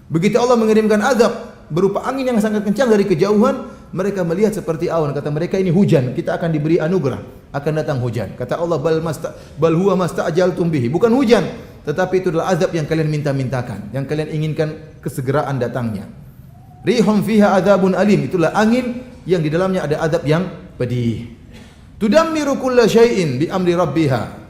Begitu Allah mengirimkan azab berupa angin yang sangat kencang dari kejauhan, mereka melihat seperti awan. Kata mereka, ini hujan, kita akan diberi anugerah, akan datang hujan. Kata Allah, bal huwa masta'jaltum bihi. Bukan hujan, tetapi itu adalah azab yang kalian minta-mintakan, yang kalian inginkan kesegeraan datangnya. Rihum fiha adzabun alim, itulah angin yang di dalamnya ada azab yang pedih. Tudammiru kulla syai'in bi amri rabbiha.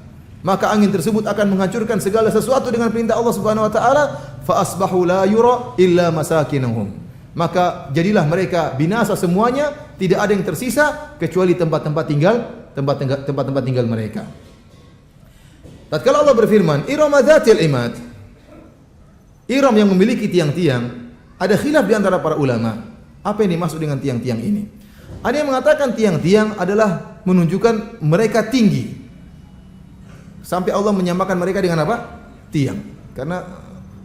Maka angin tersebut akan menghancurkan segala sesuatu dengan perintah Allah Subhanahu wa taala. Fa asbahu la yura illa masakinuhum. Maka jadilah mereka binasa semuanya, tidak ada yang tersisa kecuali tempat-tempat tinggal mereka. Tatkala Allah berfirman, Iram dzatil imad, Iram yang memiliki tiang-tiang, ada khilaf di antara para ulama. Apa yang dimaksud dengan tiang-tiang ini? Ada yang mengatakan tiang-tiang adalah menunjukkan mereka tinggi. Sampai Allah menyamakan mereka dengan apa? Tiang. Karena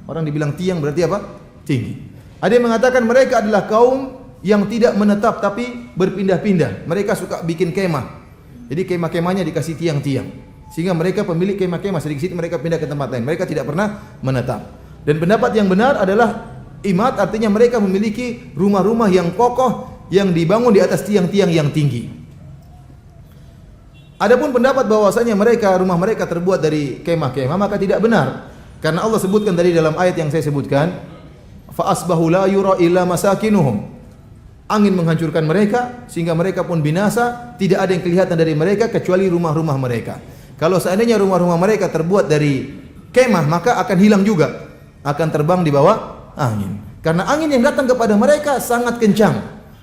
orang dibilang tiang berarti apa? Tinggi. Ada yang mengatakan mereka adalah kaum yang tidak menetap tapi berpindah-pindah. Mereka suka bikin kemah. Jadi kemah-kemahnya dikasih tiang-tiang. Sehingga mereka pemilik kemah-kemah, sedikit-sedikit mereka pindah ke tempat lain. Mereka tidak pernah menetap. Dan pendapat yang benar adalah imad, artinya mereka memiliki rumah-rumah yang kokoh yang dibangun di atas tiang-tiang yang tinggi. Adapun pendapat bahwasanya rumah mereka terbuat dari kemah-kemah, maka tidak benar. Karena Allah sebutkan tadi dalam ayat yang saya sebutkan, fa asbahu la yura illa masakinuhum. Angin menghancurkan mereka sehingga mereka pun binasa, tidak ada yang kelihatan dari mereka kecuali rumah-rumah mereka. Kalau seandainya rumah-rumah mereka terbuat dari kemah, maka akan hilang juga, akan terbang di bawah angin. Karena angin yang datang kepada mereka sangat kencang.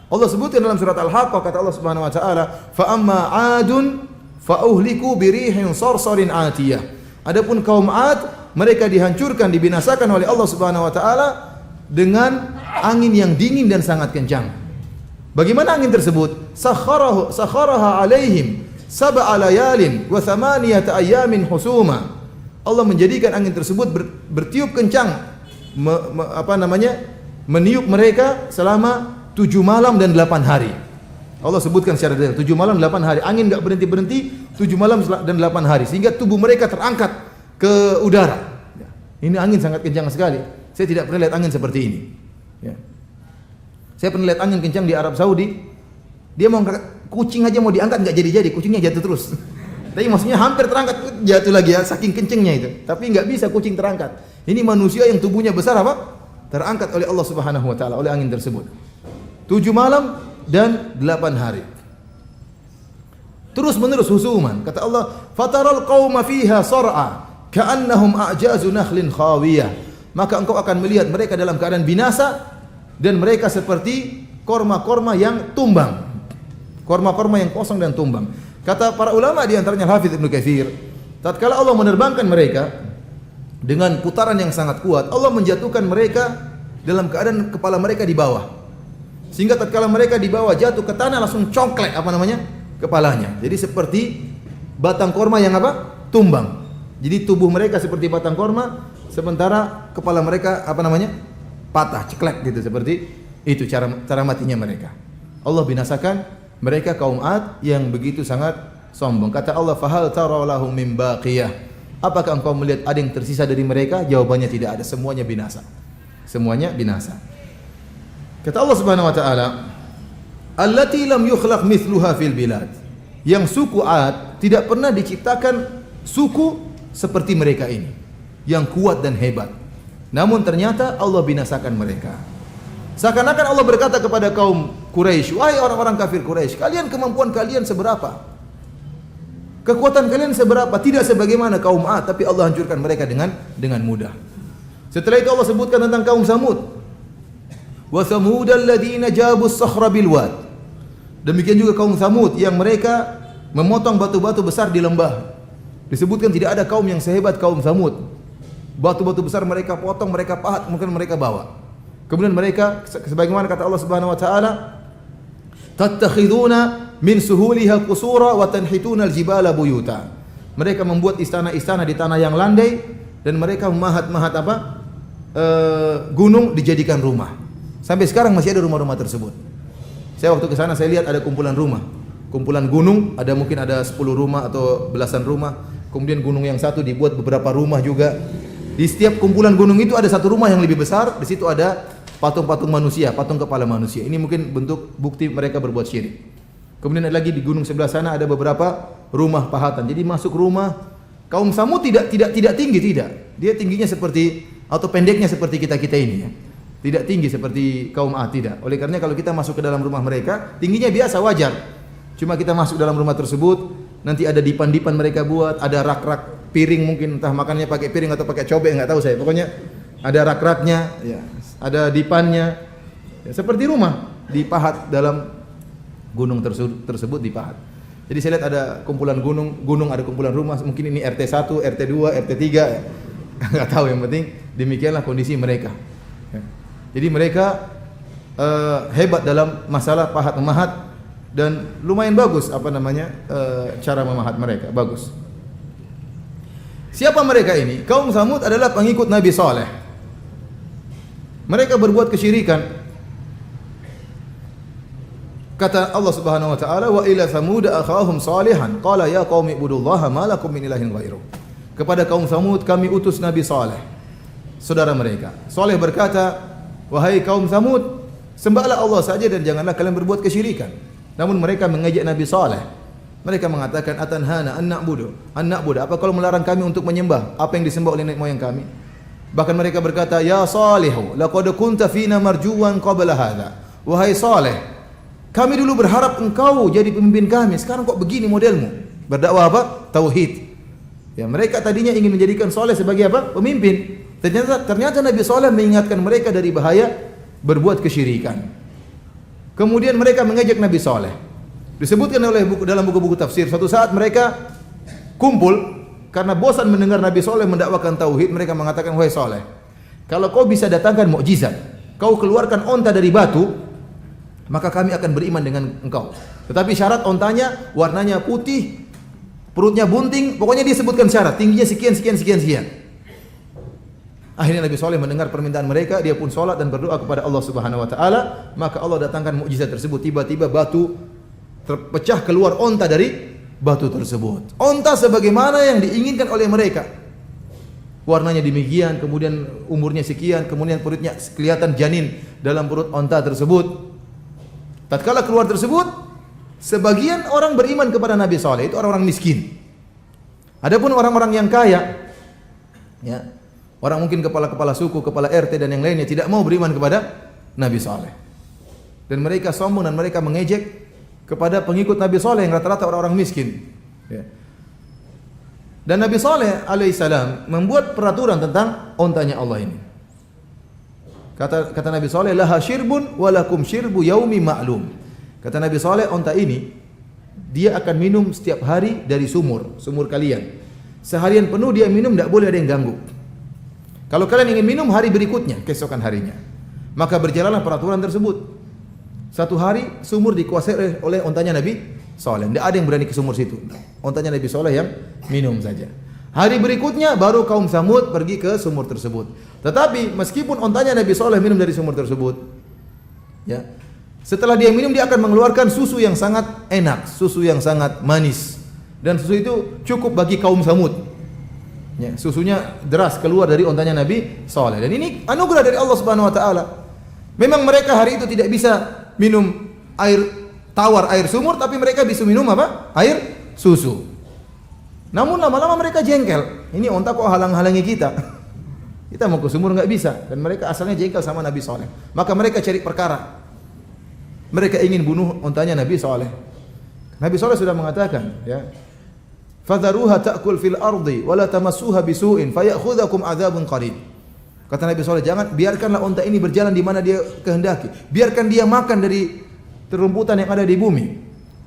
Allah sebutkan dalam surat Al-Haqqah, kata Allah Subhanahu wa taala, fa amma 'adun fa uhliku birihin sarsarin 'atiyah. Adapun kaum 'Ad, mereka dihancurkan, dibinasakan oleh Allah Subhanahu wa taala dengan angin yang dingin dan sangat kencang. Bagaimana angin tersebut? Sakharaha alaihim sab'a layalin wa thamaniyata ayamin husuma. Allah menjadikan angin tersebut bertiup kencang, meniup mereka selama 7 malam dan 8 hari. Allah sebutkan secara detail 7 malam 8 hari. Angin enggak berhenti-berhenti 7 malam dan 8 hari sehingga tubuh mereka terangkat ke udara. Ini angin sangat kencang sekali. Saya tidak pernah lihat angin seperti ini. Ya. Saya pernah lihat angin kencang di Arab Saudi. Dia mau kucing aja mau diangkat nggak jadi-jadi, kucingnya jatuh terus. Tapi maksudnya hampir terangkat, jatuh lagi ya, saking kencengnya itu. Tapi nggak bisa kucing terangkat. Ini manusia yang tubuhnya besar apa? Terangkat oleh Allah Subhanahu wa taala oleh angin tersebut. 7 malam dan 8 hari. Terus menerus husuman. Kata Allah, "Fataral qauma fiha sar'a, ka'annahum a'jazu nakhlin khawiyah." Maka engkau akan melihat mereka dalam keadaan binasa dan mereka seperti korma-korma yang tumbang. Korma-korma yang kosong dan tumbang. Kata para ulama di antaranya Hafidz Ibnu Katsir, tatkala Allah menerbangkan mereka dengan putaran yang sangat kuat, Allah menjatuhkan mereka dalam keadaan kepala mereka di bawah. Sehingga tatkala mereka di bawah jatuh ke tanah langsung congklek kepalanya. Jadi seperti batang korma yang tumbang. Jadi tubuh mereka seperti batang korma, sementara kepala mereka patah, ceklek gitu, seperti itu cara matinya mereka. Allah binasakan mereka kaum 'Ad yang begitu sangat sombong. Kata Allah, "Fahal tara lahum min baqiyah?" Apakah engkau melihat ada yang tersisa dari mereka? Jawabannya tidak ada, semuanya binasa. Semuanya binasa. Kata Allah Subhanahu wa taala, "Allati lam yukhlaq mithluha fil bilad." Yang suku 'Ad tidak pernah diciptakan suku seperti mereka ini, yang kuat dan hebat. Namun ternyata Allah binasakan mereka. Seakan-akan Allah berkata kepada kaum Quraisy, "Wahai orang-orang kafir Quraisy, kalian kemampuan kalian seberapa? Kekuatan kalian seberapa? Tidak sebagaimana kaum 'Ad, tapi Allah hancurkan mereka dengan mudah." Setelah itu Allah sebutkan tentang kaum Samud. "Wa Samudal ladzina jabus sakhra bil wad." Demikian juga kaum Samud yang mereka memotong batu-batu besar di lembah. Disebutkan tidak ada kaum yang sehebat kaum Samud. Batu-batu besar mereka potong, mereka pahat, mungkin mereka bawa. Kemudian mereka sebagaimana kata Allah Subhanahu wa taala, "Tattakhiduna min suhuliha qusura wa tanhituna al-jibala buyuta." Mereka membuat istana-istana di tanah yang landai dan mereka memahat-mahat gunung dijadikan rumah. Sampai sekarang masih ada rumah-rumah tersebut. Saya waktu ke sana saya lihat ada kumpulan rumah. Kumpulan gunung, mungkin ada 10 rumah atau belasan rumah. Kemudian gunung yang satu dibuat beberapa rumah juga. Di setiap kumpulan gunung itu ada satu rumah yang lebih besar. Di situ ada patung-patung manusia, patung kepala manusia. Ini mungkin bentuk bukti mereka berbuat syirik. Kemudian ada lagi di gunung sebelah sana ada beberapa rumah pahatan. Jadi masuk rumah kaum Samud tidak tinggi, tidak. Dia tingginya seperti atau pendeknya seperti kita ini ya. Tidak tinggi seperti kaum Ad, tidak. Oleh karena kalau kita masuk ke dalam rumah mereka, tingginya biasa wajar. Cuma kita masuk dalam rumah tersebut, nanti ada dipan-dipan mereka buat, ada rak-rak piring mungkin entah makannya pakai piring atau pakai cobek enggak tahu saya. Pokoknya ada rak-raknya ya, ada dipannya. Ya, seperti rumah dipahat dalam gunung tersebut dipahat. Jadi saya lihat ada kumpulan gunung ada kumpulan rumah, mungkin ini RT 1, RT 2, RT 3 ya. Enggak tahu, yang penting demikianlah kondisi mereka. Ya. Jadi mereka hebat dalam masalah pahat memahat dan lumayan bagus cara memahat mereka, bagus. Siapa mereka ini? Kaum Samud adalah pengikut Nabi Saleh. Mereka berbuat kesyirikan. Kata Allah Subhanahu wa taala, wa ila Samud akhahum Salihan qala ya qaumi ibudullaha ma lakum min ilahin ghairuh. Kepada kaum Samud kami utus Nabi Saleh, saudara mereka. Saleh berkata, wahai kaum Samud, sembahlah Allah saja dan janganlah kalian berbuat kesyirikan. Namun mereka mengejek Nabi Saleh. Mereka mengatakan atanhana an na'budu. Apa kalau melarang kami untuk menyembah apa yang disembah oleh nenek moyang kami? Bahkan mereka berkata, ya Salihu laqad kunta fina marjuwan qabla hadza. Wahai Saleh, kami dulu berharap engkau jadi pemimpin kami. Sekarang kok begini modelmu? Berdakwah apa? Tauhid. Ya, mereka tadinya ingin menjadikan Saleh sebagai apa? Pemimpin. Ternyata Nabi Saleh mengingatkan mereka dari bahaya berbuat kesyirikan. Kemudian mereka mengejek Nabi Saleh. Disebutkan dalam buku-buku tafsir, suatu saat mereka kumpul karena bosan mendengar Nabi Saleh mendakwakan tauhid. Mereka mengatakan, wahai Saleh, kalau kau bisa datangkan mukjizat, kau keluarkan onta dari batu, maka kami akan beriman dengan engkau. Tetapi syarat ontanya warnanya putih, perutnya bunting, pokoknya dia sebutkan syarat, tingginya sekian. Akhirnya Nabi Saleh mendengar permintaan mereka, dia pun salat dan berdoa kepada Allah Subhanahu wa taala, maka Allah datangkan mukjizat tersebut. Tiba-tiba batu terpecah keluar onta dari batu tersebut. Onta sebagaimana yang diinginkan oleh mereka. Warnanya demikian, kemudian umurnya sekian, kemudian perutnya kelihatan janin dalam perut onta tersebut. Tatkala keluar tersebut, sebagian orang beriman kepada Nabi Saleh, itu orang-orang miskin. Adapun orang-orang yang kaya, ya, orang mungkin kepala-kepala suku, kepala RT dan yang lainnya tidak mau beriman kepada Nabi Saleh. Dan mereka sombong dan mereka mengejek kepada pengikut Nabi Saleh yang rata-rata orang-orang miskin. Ya. Dan Nabi Saleh alaihissalam membuat peraturan tentang ontanya Allah ini. Kata Nabi Saleh, laha syirbun walakum syirbu yaumi ma'lum. Kata Nabi Saleh, onta ini dia akan minum setiap hari dari sumur kalian. Seharian penuh dia minum, tidak boleh ada yang ganggu. Kalau kalian ingin minum hari berikutnya, keesokan harinya, maka berjalanlah peraturan tersebut. Satu hari sumur dikuasai oleh ontanya Nabi Saleh. Tidak ada yang berani ke sumur situ. Ontanya Nabi Saleh yang minum saja. Hari berikutnya baru kaum Samud pergi ke sumur tersebut. Tetapi meskipun ontanya Nabi Saleh minum dari sumur tersebut, ya, setelah dia minum dia akan mengeluarkan susu yang sangat enak, susu yang sangat manis. Dan susu itu cukup bagi kaum Samud. Ya, susunya deras keluar dari ontanya Nabi Saleh. Dan ini anugerah dari Allah Subhanahu wa taala. Memang mereka hari itu tidak bisa minum air tawar, air sumur, tapi mereka bisa minum apa? Air susu. Namun lama-lama mereka jengkel. Ini onta kok halang-halangi kita. Kita mau ke sumur enggak bisa. Dan mereka asalnya jengkel sama Nabi Saleh. Maka mereka cari perkara. Mereka ingin bunuh ontanya Nabi Saleh. Nabi Saleh sudah mengatakan, ya, fadharuha ta'kul fil ardi wa la tamassuha bisu'in fayakhudhukum adzabun qarib. Kata Nabi Saleh, jangan biarkanlah onta ini berjalan di mana dia kehendaki. Biarkan dia makan dari terumputan yang ada di bumi.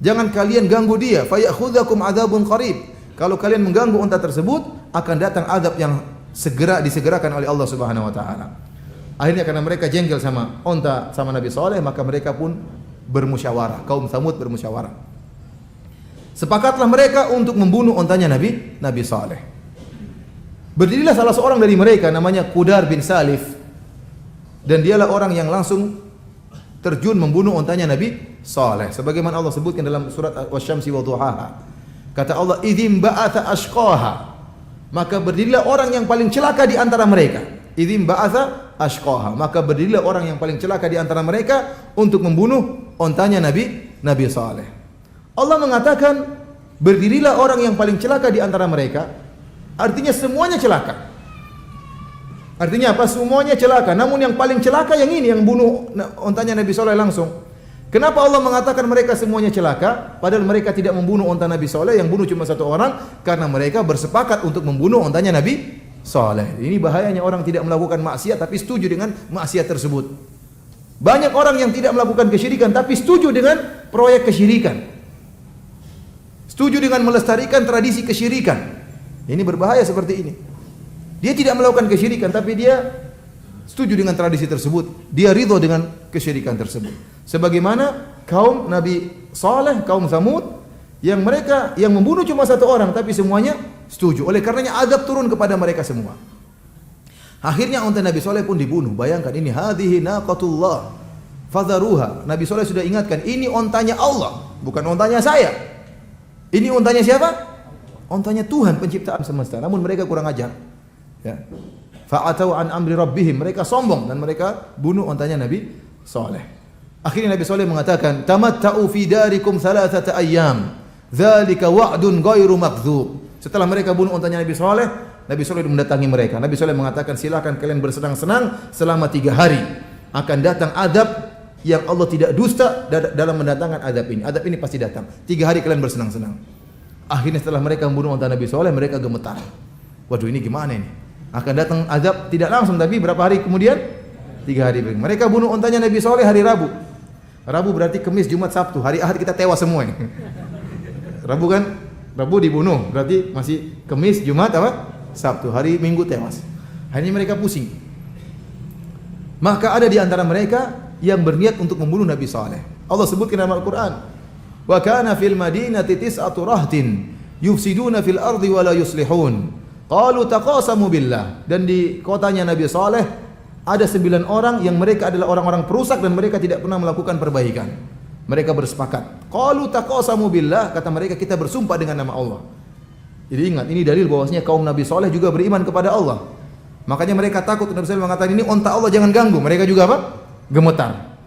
Jangan kalian ganggu dia. Fayakhudhukum adzabun qarib. Kalau kalian mengganggu onta tersebut, akan datang azab yang segera disegerakan oleh Allah Subhanahu wa taala. Akhirnya karena mereka jengkel sama onta sama Nabi Saleh, maka mereka pun bermusyawarah. Kaum Samud bermusyawarah. Sepakatlah mereka untuk membunuh ontanya Nabi Saleh. Berdirilah salah seorang dari mereka namanya Qudar bin Salif. Dan dialah orang yang langsung terjun membunuh ontanya Nabi Saleh. Sebagaimana Allah sebutkan dalam surat Wasy-Syamsi wa Duhaha. Kata Allah, idzim ba'atha ashqaha. Maka berdirilah orang yang paling celaka di antara mereka. Idzim ba'atha ashqaha. Maka berdirilah orang yang paling celaka di antara mereka untuk membunuh ontanya Nabi Saleh. Allah mengatakan berdirilah orang yang paling celaka di antara mereka. Artinya semuanya celaka. Artinya apa? Semuanya celaka. Namun yang paling celaka yang ini, yang bunuh ontanya Nabi Saleh langsung. Kenapa Allah mengatakan mereka semuanya celaka? Padahal mereka tidak membunuh onta Nabi Saleh, yang bunuh cuma satu orang, karena mereka bersepakat untuk membunuh ontanya Nabi Saleh. Ini bahayanya orang tidak melakukan maksiat tapi setuju dengan maksiat tersebut. Banyak orang yang tidak melakukan kesyirikan tapi setuju dengan proyek kesyirikan. Setuju dengan melestarikan tradisi kesyirikan. Ini berbahaya seperti ini. Dia tidak melakukan kesyirikan tapi dia setuju dengan tradisi tersebut. Dia ridho dengan kesyirikan tersebut. Sebagaimana kaum Nabi Saleh, kaum Tsamud, yang mereka yang membunuh cuma satu orang tapi semuanya setuju. Oleh karenanya azab turun kepada mereka semua. Akhirnya unta Nabi Saleh pun dibunuh. Bayangkan ini, hadhihi naqatullah fadharuha. Nabi Saleh sudah ingatkan, ini ontanya Allah, bukan ontanya saya. Ini ontanya siapa? Ontanya Tuhan penciptaan semesta. Namun mereka kurang ajar. Ya. Fa'atau an amri rabbihim. Mereka sombong dan mereka bunuh ontanya Nabi Saleh. Akhirnya Nabi Saleh mengatakan, tamatta'u fi darikum thalathata ayyam. Dzalika wa'dun ghairu makdzub. Setelah mereka bunuh ontanya Nabi Saleh mendatangi mereka. Nabi Saleh mengatakan, silakan kalian bersenang-senang selama 3 hari. Akan datang azab yang Allah tidak dusta dalam mendatangkan azab ini. Azab ini pasti datang. 3 hari kalian bersenang-senang. Akhirnya setelah mereka membunuh onta Nabi Saleh, mereka gemetar. Waduh, ini gimana ini? Akan datang azab tidak langsung tapi berapa hari kemudian? 3 hari. Mereka bunuh ontanya Nabi Saleh hari Rabu. Rabu berarti Kamis, Jumat, Sabtu. Hari Ahad kita tewas semua. Rabu kan? Rabu dibunuh. Berarti masih Kamis, Jumat, apa? Sabtu. Hari Minggu tewas. Hari ini mereka pusing. Maka ada di antara mereka yang berniat untuk membunuh Nabi Saleh. Allah sebutkan dalam Al-Quran. Wa kana fil madinati tis'atu rahtin yufsiduna fil ardi wa la yuslihun. Qalu taqasamu billah. Dan di kotanya Nabi Saleh ada 9 orang yang mereka adalah orang-orang perusak dan mereka tidak pernah melakukan perbaikan. Mereka bersepakat. Qalu taqasamu billah, kata mereka, kita bersumpah dengan nama Allah. Jadi ingat, ini dalil bahwasanya kaum Nabi Saleh juga beriman kepada Allah. Makanya mereka takut. Nabi Saleh mengatakan, ini onta Allah, jangan ganggu. Mereka juga apa? Gemetar.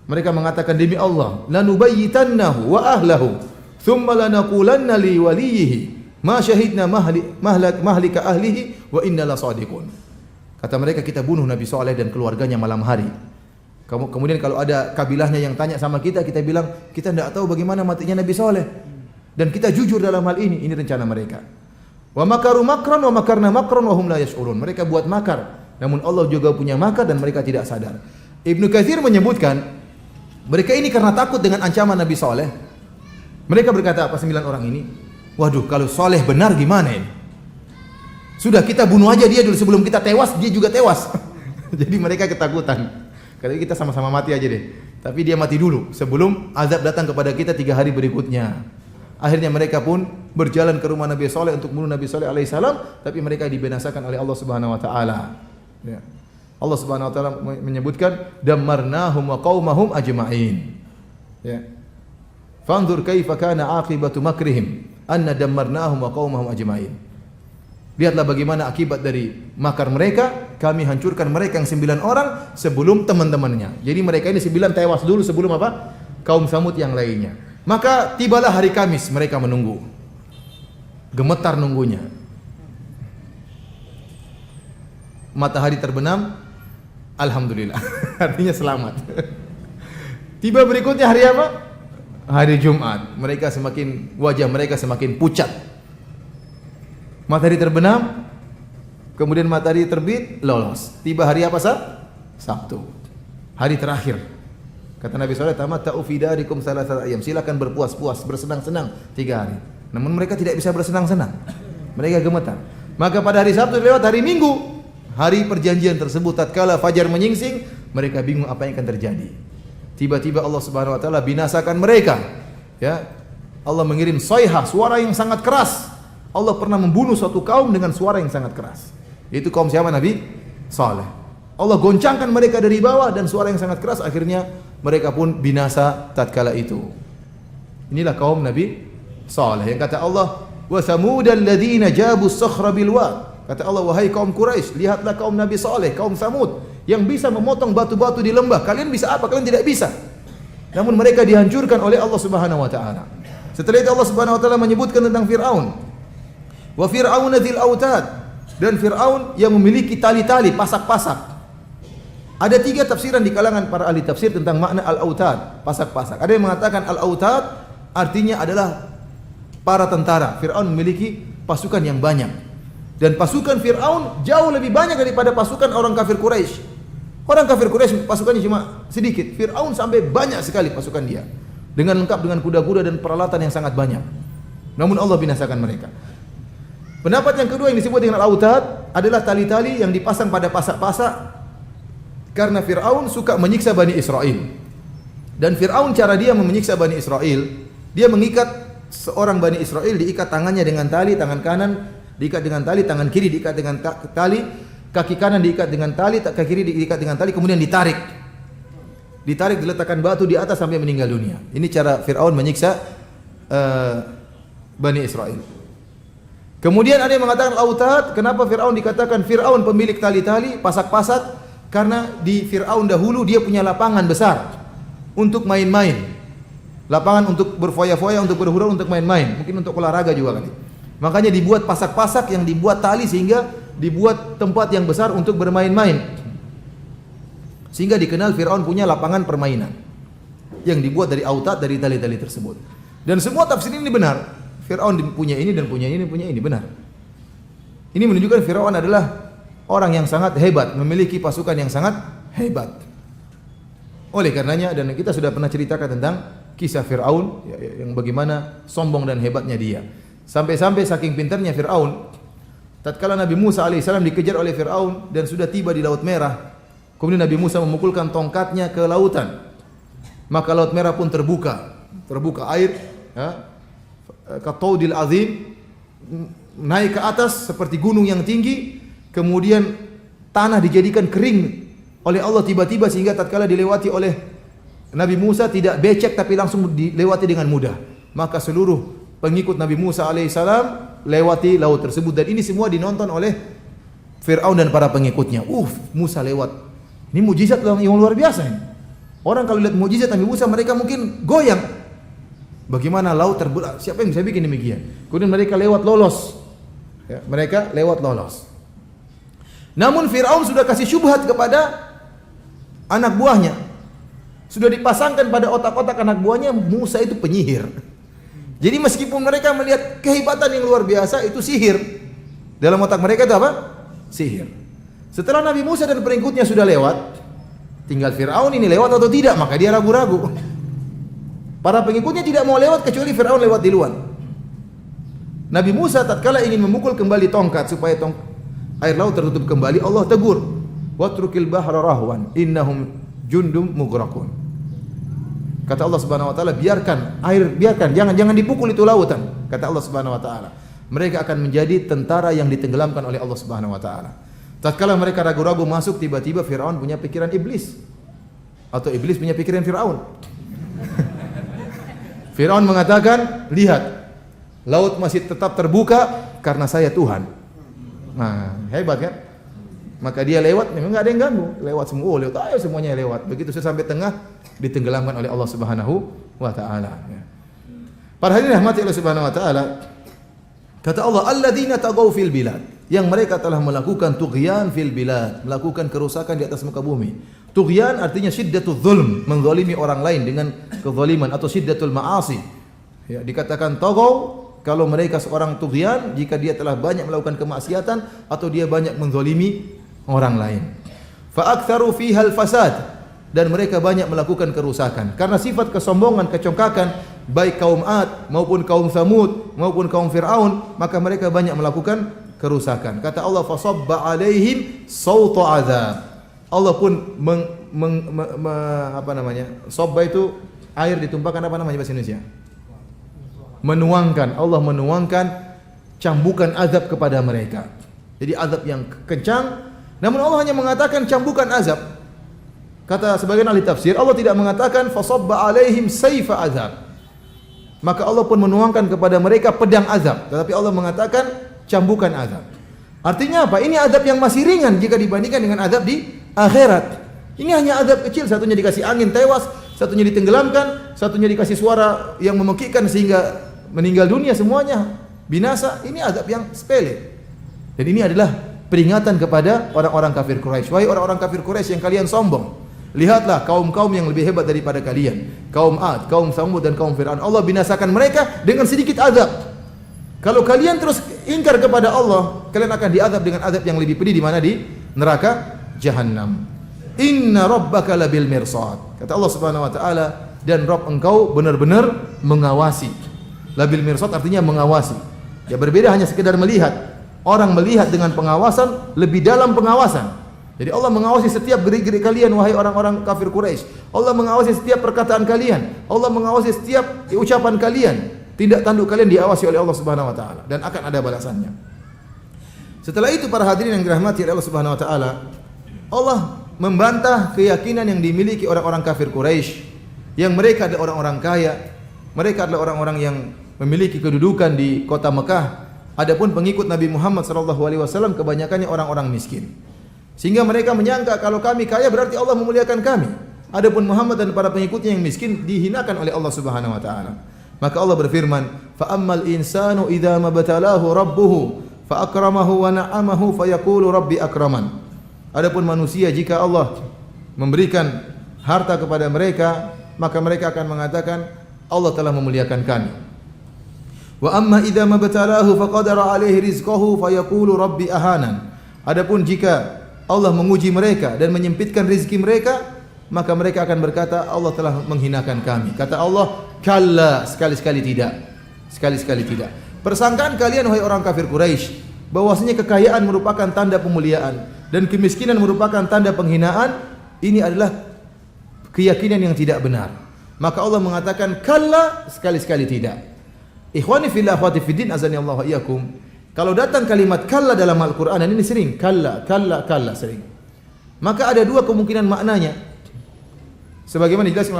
Mereka mengatakan, demi Allah, lanubayyitannahu wa ahlahu thumma lanaqulanna li waliyhi ma syahidna mahlika ahlihi wa inna lasadiqun. Kata mereka, kita bunuh Nabi Saleh dan keluarganya malam hari. Kemudian kalau ada kabilahnya yang tanya sama kita, kita bilang, kita tidak tahu bagaimana matinya Nabi Saleh. Dan kita jujur dalam hal ini rencana mereka. Wa makaru makran wa makarna makran wa hum la yash'urun. Mereka buat makar, namun Allah juga punya makar dan mereka tidak sadar. Ibnu Katsir menyebutkan, mereka ini karena takut dengan ancaman Nabi Saleh, mereka berkata apa 9 orang ini? Waduh, kalau Saleh benar gimana ini? Sudah, kita bunuh aja dia dulu sebelum kita tewas, dia juga tewas. Jadi mereka ketakutan. Kali kita sama-sama mati aja deh. Tapi dia mati dulu sebelum azab datang kepada kita 3 hari berikutnya. Akhirnya mereka pun berjalan ke rumah Nabi Saleh untuk membunuh Nabi Saleh alaihissalam, tapi mereka dibinasakan oleh Allah Subhanahu wa taala. Ya. Allah Subhanahu wa taala menyebutkan dammarnahum wa qaumahum ajma'in. Ya. Fanzur kaifa kana aqibatu makrihim anna dammarnahum wa qaumahum ajma'in. Lihatlah bagaimana akibat dari makar mereka. Kami hancurkan mereka yang 9 orang sebelum teman-temannya. Jadi mereka ini 9 tewas dulu sebelum apa? Kaum Tsamud yang lainnya. Maka tibalah hari Kamis, mereka menunggu. Gemetar nunggunya. Matahari terbenam, alhamdulillah. Artinya selamat. Tiba berikutnya hari apa? Hari Jumat. Wajah mereka semakin pucat. Matahari terbenam, kemudian matahari terbit, lolos. Tiba hari apa, Sabtu. Hari terakhir. Kata Nabi Saleh, tamatta'u fi darikum thalathata ayyam. Silakan berpuas-puas, bersenang-senang 3 hari. Namun mereka tidak bisa bersenang-senang. Mereka gemetar. Maka pada hari Sabtu lewat hari Minggu, hari perjanjian tersebut, tatkala fajar menyingsing, mereka bingung apa yang akan terjadi. Tiba-tiba Allah Subhanahu wa taala binasakan mereka. Ya. Allah mengirim sayhah, suara yang sangat keras. Allah pernah membunuh suatu kaum dengan suara yang sangat keras. Itu kaum siapa? Nabi Saleh. Allah goncangkan mereka dari bawah dan suara yang sangat keras, akhirnya mereka pun binasa tatkala itu. Inilah kaum Nabi Saleh. Yang kata Allah, wa samudal ladzina jabu as-sakhra bil wad. Kata Allah, wahai kaum Quraisy, lihatlah kaum Nabi Saleh, kaum Tsamud yang bisa memotong batu-batu di lembah. Kalian bisa apa? Kalian tidak bisa. Namun mereka dihancurkan oleh Allah Subhanahu wa taala. Setelah itu Allah Subhanahu wa taala menyebutkan tentang Firaun. Wa fir'auna dzil autad, dan Firaun yang memiliki tali-tali, pasak-pasak. Ada 3 tafsiran di kalangan para ahli tafsir tentang makna al-autad, pasak-pasak. Ada yang mengatakan al-autad artinya adalah para tentara. Firaun memiliki pasukan yang banyak. Dan pasukan Firaun jauh lebih banyak daripada pasukan orang kafir Quraisy. Orang kafir Quraisy pasukannya cuma sedikit. Firaun sampai banyak sekali pasukan dia. Dengan lengkap dengan kuda-kuda dan peralatan yang sangat banyak. Namun Allah binasakan mereka. Pendapat yang kedua yang disebut dengan al-autad adalah tali-tali yang dipasang pada pasak-pasak karena Firaun suka menyiksa Bani Israel. Dan Firaun cara dia menyiksa Bani Israel, dia mengikat seorang Bani Israel, diikat tangannya dengan tali, tangan kanan diikat dengan tali, tangan kiri diikat dengan tali, kaki kanan diikat dengan tali, kaki kiri diikat dengan tali, kemudian ditarik. Ditarik, diletakkan batu di atas sampai meninggal dunia. Ini cara Firaun menyiksa Bani Israel. Kemudian ada yang mengatakan autad, kenapa Firaun dikatakan Firaun pemilik tali-tali, pasak-pasak? Karena di Firaun dahulu dia punya lapangan besar untuk main-main. Lapangan untuk berfoya-foya, untuk berhura, untuk main-main, mungkin untuk olahraga juga kali. Makanya dibuat pasak-pasak yang dibuat tali sehingga dibuat tempat yang besar untuk bermain-main. Sehingga dikenal Firaun punya lapangan permainan yang dibuat dari autad, dari tali-tali tersebut. Dan semua tafsir ini benar. Firaun punya ini dan punya ini dan punya ini, benar. Ini menunjukkan Firaun adalah orang yang sangat hebat, memiliki pasukan yang sangat hebat. Oleh karenanya, dan kita sudah pernah ceritakan tentang kisah Firaun yang bagaimana sombong dan hebatnya dia. Sampai-sampai saking pintarnya Firaun, tatkala Nabi Musa alaihissalam dikejar oleh Firaun dan sudah tiba di Laut Merah, kemudian Nabi Musa memukulkan tongkatnya ke lautan, maka Laut Merah pun terbuka air, Kataudil azim, naik ke atas seperti gunung yang tinggi, kemudian tanah dijadikan kering oleh Allah tiba-tiba sehingga tatkala dilewati oleh Nabi Musa tidak becek tapi langsung dilewati dengan mudah. Maka seluruh pengikut Nabi Musa alaihissalam lewati laut tersebut, dan ini semua dinonton oleh Fir'aun dan para pengikutnya. Musa lewat. Ini mujizat yang luar biasa ini. Orang kalau lihat mujizat Nabi Musa mereka mungkin goyang. Bagaimana laut terbelah? Siapa yang bisa bikin demikian? Kemudian mereka lewat lolos. Ya, mereka lewat lolos. Namun Fir'aun sudah kasih syubhat kepada anak buahnya. Sudah dipasangkan pada otak-otak anak buahnya Musa itu penyihir. Jadi meskipun mereka melihat kehebatan yang luar biasa, itu sihir. Dalam otak mereka itu apa? Sihir. Setelah Nabi Musa dan pengikutnya sudah lewat, tinggal Fir'aun ini lewat atau tidak, maka dia ragu-ragu. Para pengikutnya tidak mau lewat kecuali Fir'aun lewat duluan. Nabi Musa tatkala ingin memukul kembali tongkat supaya air laut tertutup kembali, Allah tegur, "Watrukil bahra rahwan innahum jundum mughraqun." Kata Allah Subhanahu wa taala, biarkan jangan dipukul itu lautan. Kata Allah Subhanahu wa taala, mereka akan menjadi tentara yang ditenggelamkan oleh Allah Subhanahu wa taala. Tatkala mereka ragu-ragu masuk, tiba-tiba Firaun punya pikiran iblis atau iblis punya pikiran Firaun. Firaun mengatakan, lihat, laut masih tetap terbuka karena saya Tuhan. Nah, hebat kan? Maka dia lewat, memang enggak ada yang ganggu. Lewat semua, lewat ayo semuanya lewat. Begitu sampai tengah, ditenggelamkan oleh Allah Subhanahu wa taala. Para hadirin rahmati Allah Subhanahu wa taala, kata Allah, alladzina taghaw fil bilad, yang mereka telah melakukan tughyan fil bilad, melakukan kerusakan di atas muka bumi. Tughyan artinya syiddatul zulm, menzalimi orang lain dengan kezaliman, atau syiddatul ma'asi. Ya, dikatakan taghaw kalau mereka seorang tughyan jika dia telah banyak melakukan kemaksiatan atau dia banyak menzalimi orang lain. Fa aktsaru fiha al-fasad, dan mereka banyak melakukan kerusakan karena sifat kesombongan, kecongkakan baik kaum Ad maupun kaum Samud maupun kaum Fir'aun, maka mereka banyak melakukan kerusakan. Kata Allah, fasabba alaihim sautu azab. Allah pun sabba itu air ditumpahkan, apa namanya bahasa Indonesia? Menuangkan. Allah menuangkan cambukan azab kepada mereka. Jadi azab yang kencang, namun Allah hanya mengatakan cambukan azab. Kata sebagian ahli tafsir, Allah tidak mengatakan fasabba alaihim sayfa azab. Maka Allah pun menuangkan kepada mereka pedang azab, tetapi Allah mengatakan cambukan azab. Artinya apa? Ini azab yang masih ringan jika dibandingkan dengan azab di akhirat. Ini hanya azab kecil, satunya dikasih angin tewas, satunya ditenggelamkan, satunya dikasih suara yang memekikkan sehingga meninggal dunia semuanya, binasa. Ini azab yang sepele. Dan ini adalah peringatan kepada orang-orang kafir Quraisy. Wahai orang-orang kafir Quraisy yang kalian sombong, lihatlah kaum-kaum yang lebih hebat daripada kalian. Kaum Ad, kaum Samud dan kaum Fir'aun. Allah binasakan mereka dengan sedikit azab. Kalau kalian terus ingkar kepada Allah, kalian akan diazab dengan azab yang lebih pedih di mana? Di neraka Jahannam. Inna rabbaka labil mirsad. Kata Allah Subhanahu wa taala, dan Rabb engkau benar-benar mengawasi. Labil mirsad artinya mengawasi. Ya berbeda hanya sekedar melihat. Orang melihat dengan pengawasan, lebih dalam pengawasan. Jadi Allah mengawasi setiap gerik-gerik kalian wahai orang-orang kafir Quraisy. Allah mengawasi setiap perkataan kalian. Allah mengawasi setiap ucapan kalian. Tindak tanduk kalian diawasi oleh Allah Subhanahu wa taala dan akan ada balasannya. Setelah itu para hadirin yang dirahmati oleh Allah Subhanahu wa taala, Allah membantah keyakinan yang dimiliki orang-orang kafir Quraisy yang mereka adalah orang-orang kaya, mereka adalah orang-orang yang memiliki kedudukan di kota Mekah. Adapun pengikut Nabi Muhammad SAW kebanyakannya orang-orang miskin. Sehingga mereka menyangka kalau kami kaya berarti Allah memuliakan kami. Adapun Muhammad dan para pengikutnya yang miskin dihinakan oleh Allah Subhanahu wa taala. Maka Allah berfirman, "Fa ammal insanu idza mabtalahu rabbuhu fa akramahu wa na'amahu fa yaqulu rabbi akraman." Adapun manusia jika Allah memberikan harta kepada mereka, maka mereka akan mengatakan Allah telah memuliakan kami. Wa amma idza mabtalahu faqadara alaihi rizqahu fa yaqulu rabbi ahanan. Adapun jika Allah menguji mereka dan menyempitkan rezeki mereka, maka mereka akan berkata Allah telah menghinakan kami. Kata Allah, kalla, sekali-sekali tidak. Sekali-sekali tidak. Persangkaan kalian wahai orang kafir Quraisy bahwasanya kekayaan merupakan tanda pemuliaan dan kemiskinan merupakan tanda penghinaan, ini adalah keyakinan yang tidak benar. Maka Allah mengatakan kalla, sekali-sekali tidak. Ikhwani fillah akhwati fiddin azani Allah wa iyyakum. Kalau datang kalimat kalla dalam Al-Qur'an, dan ini sering kalla, kalla, kalla sering. Maka ada dua kemungkinan maknanya. Sebagaimana dijelaskan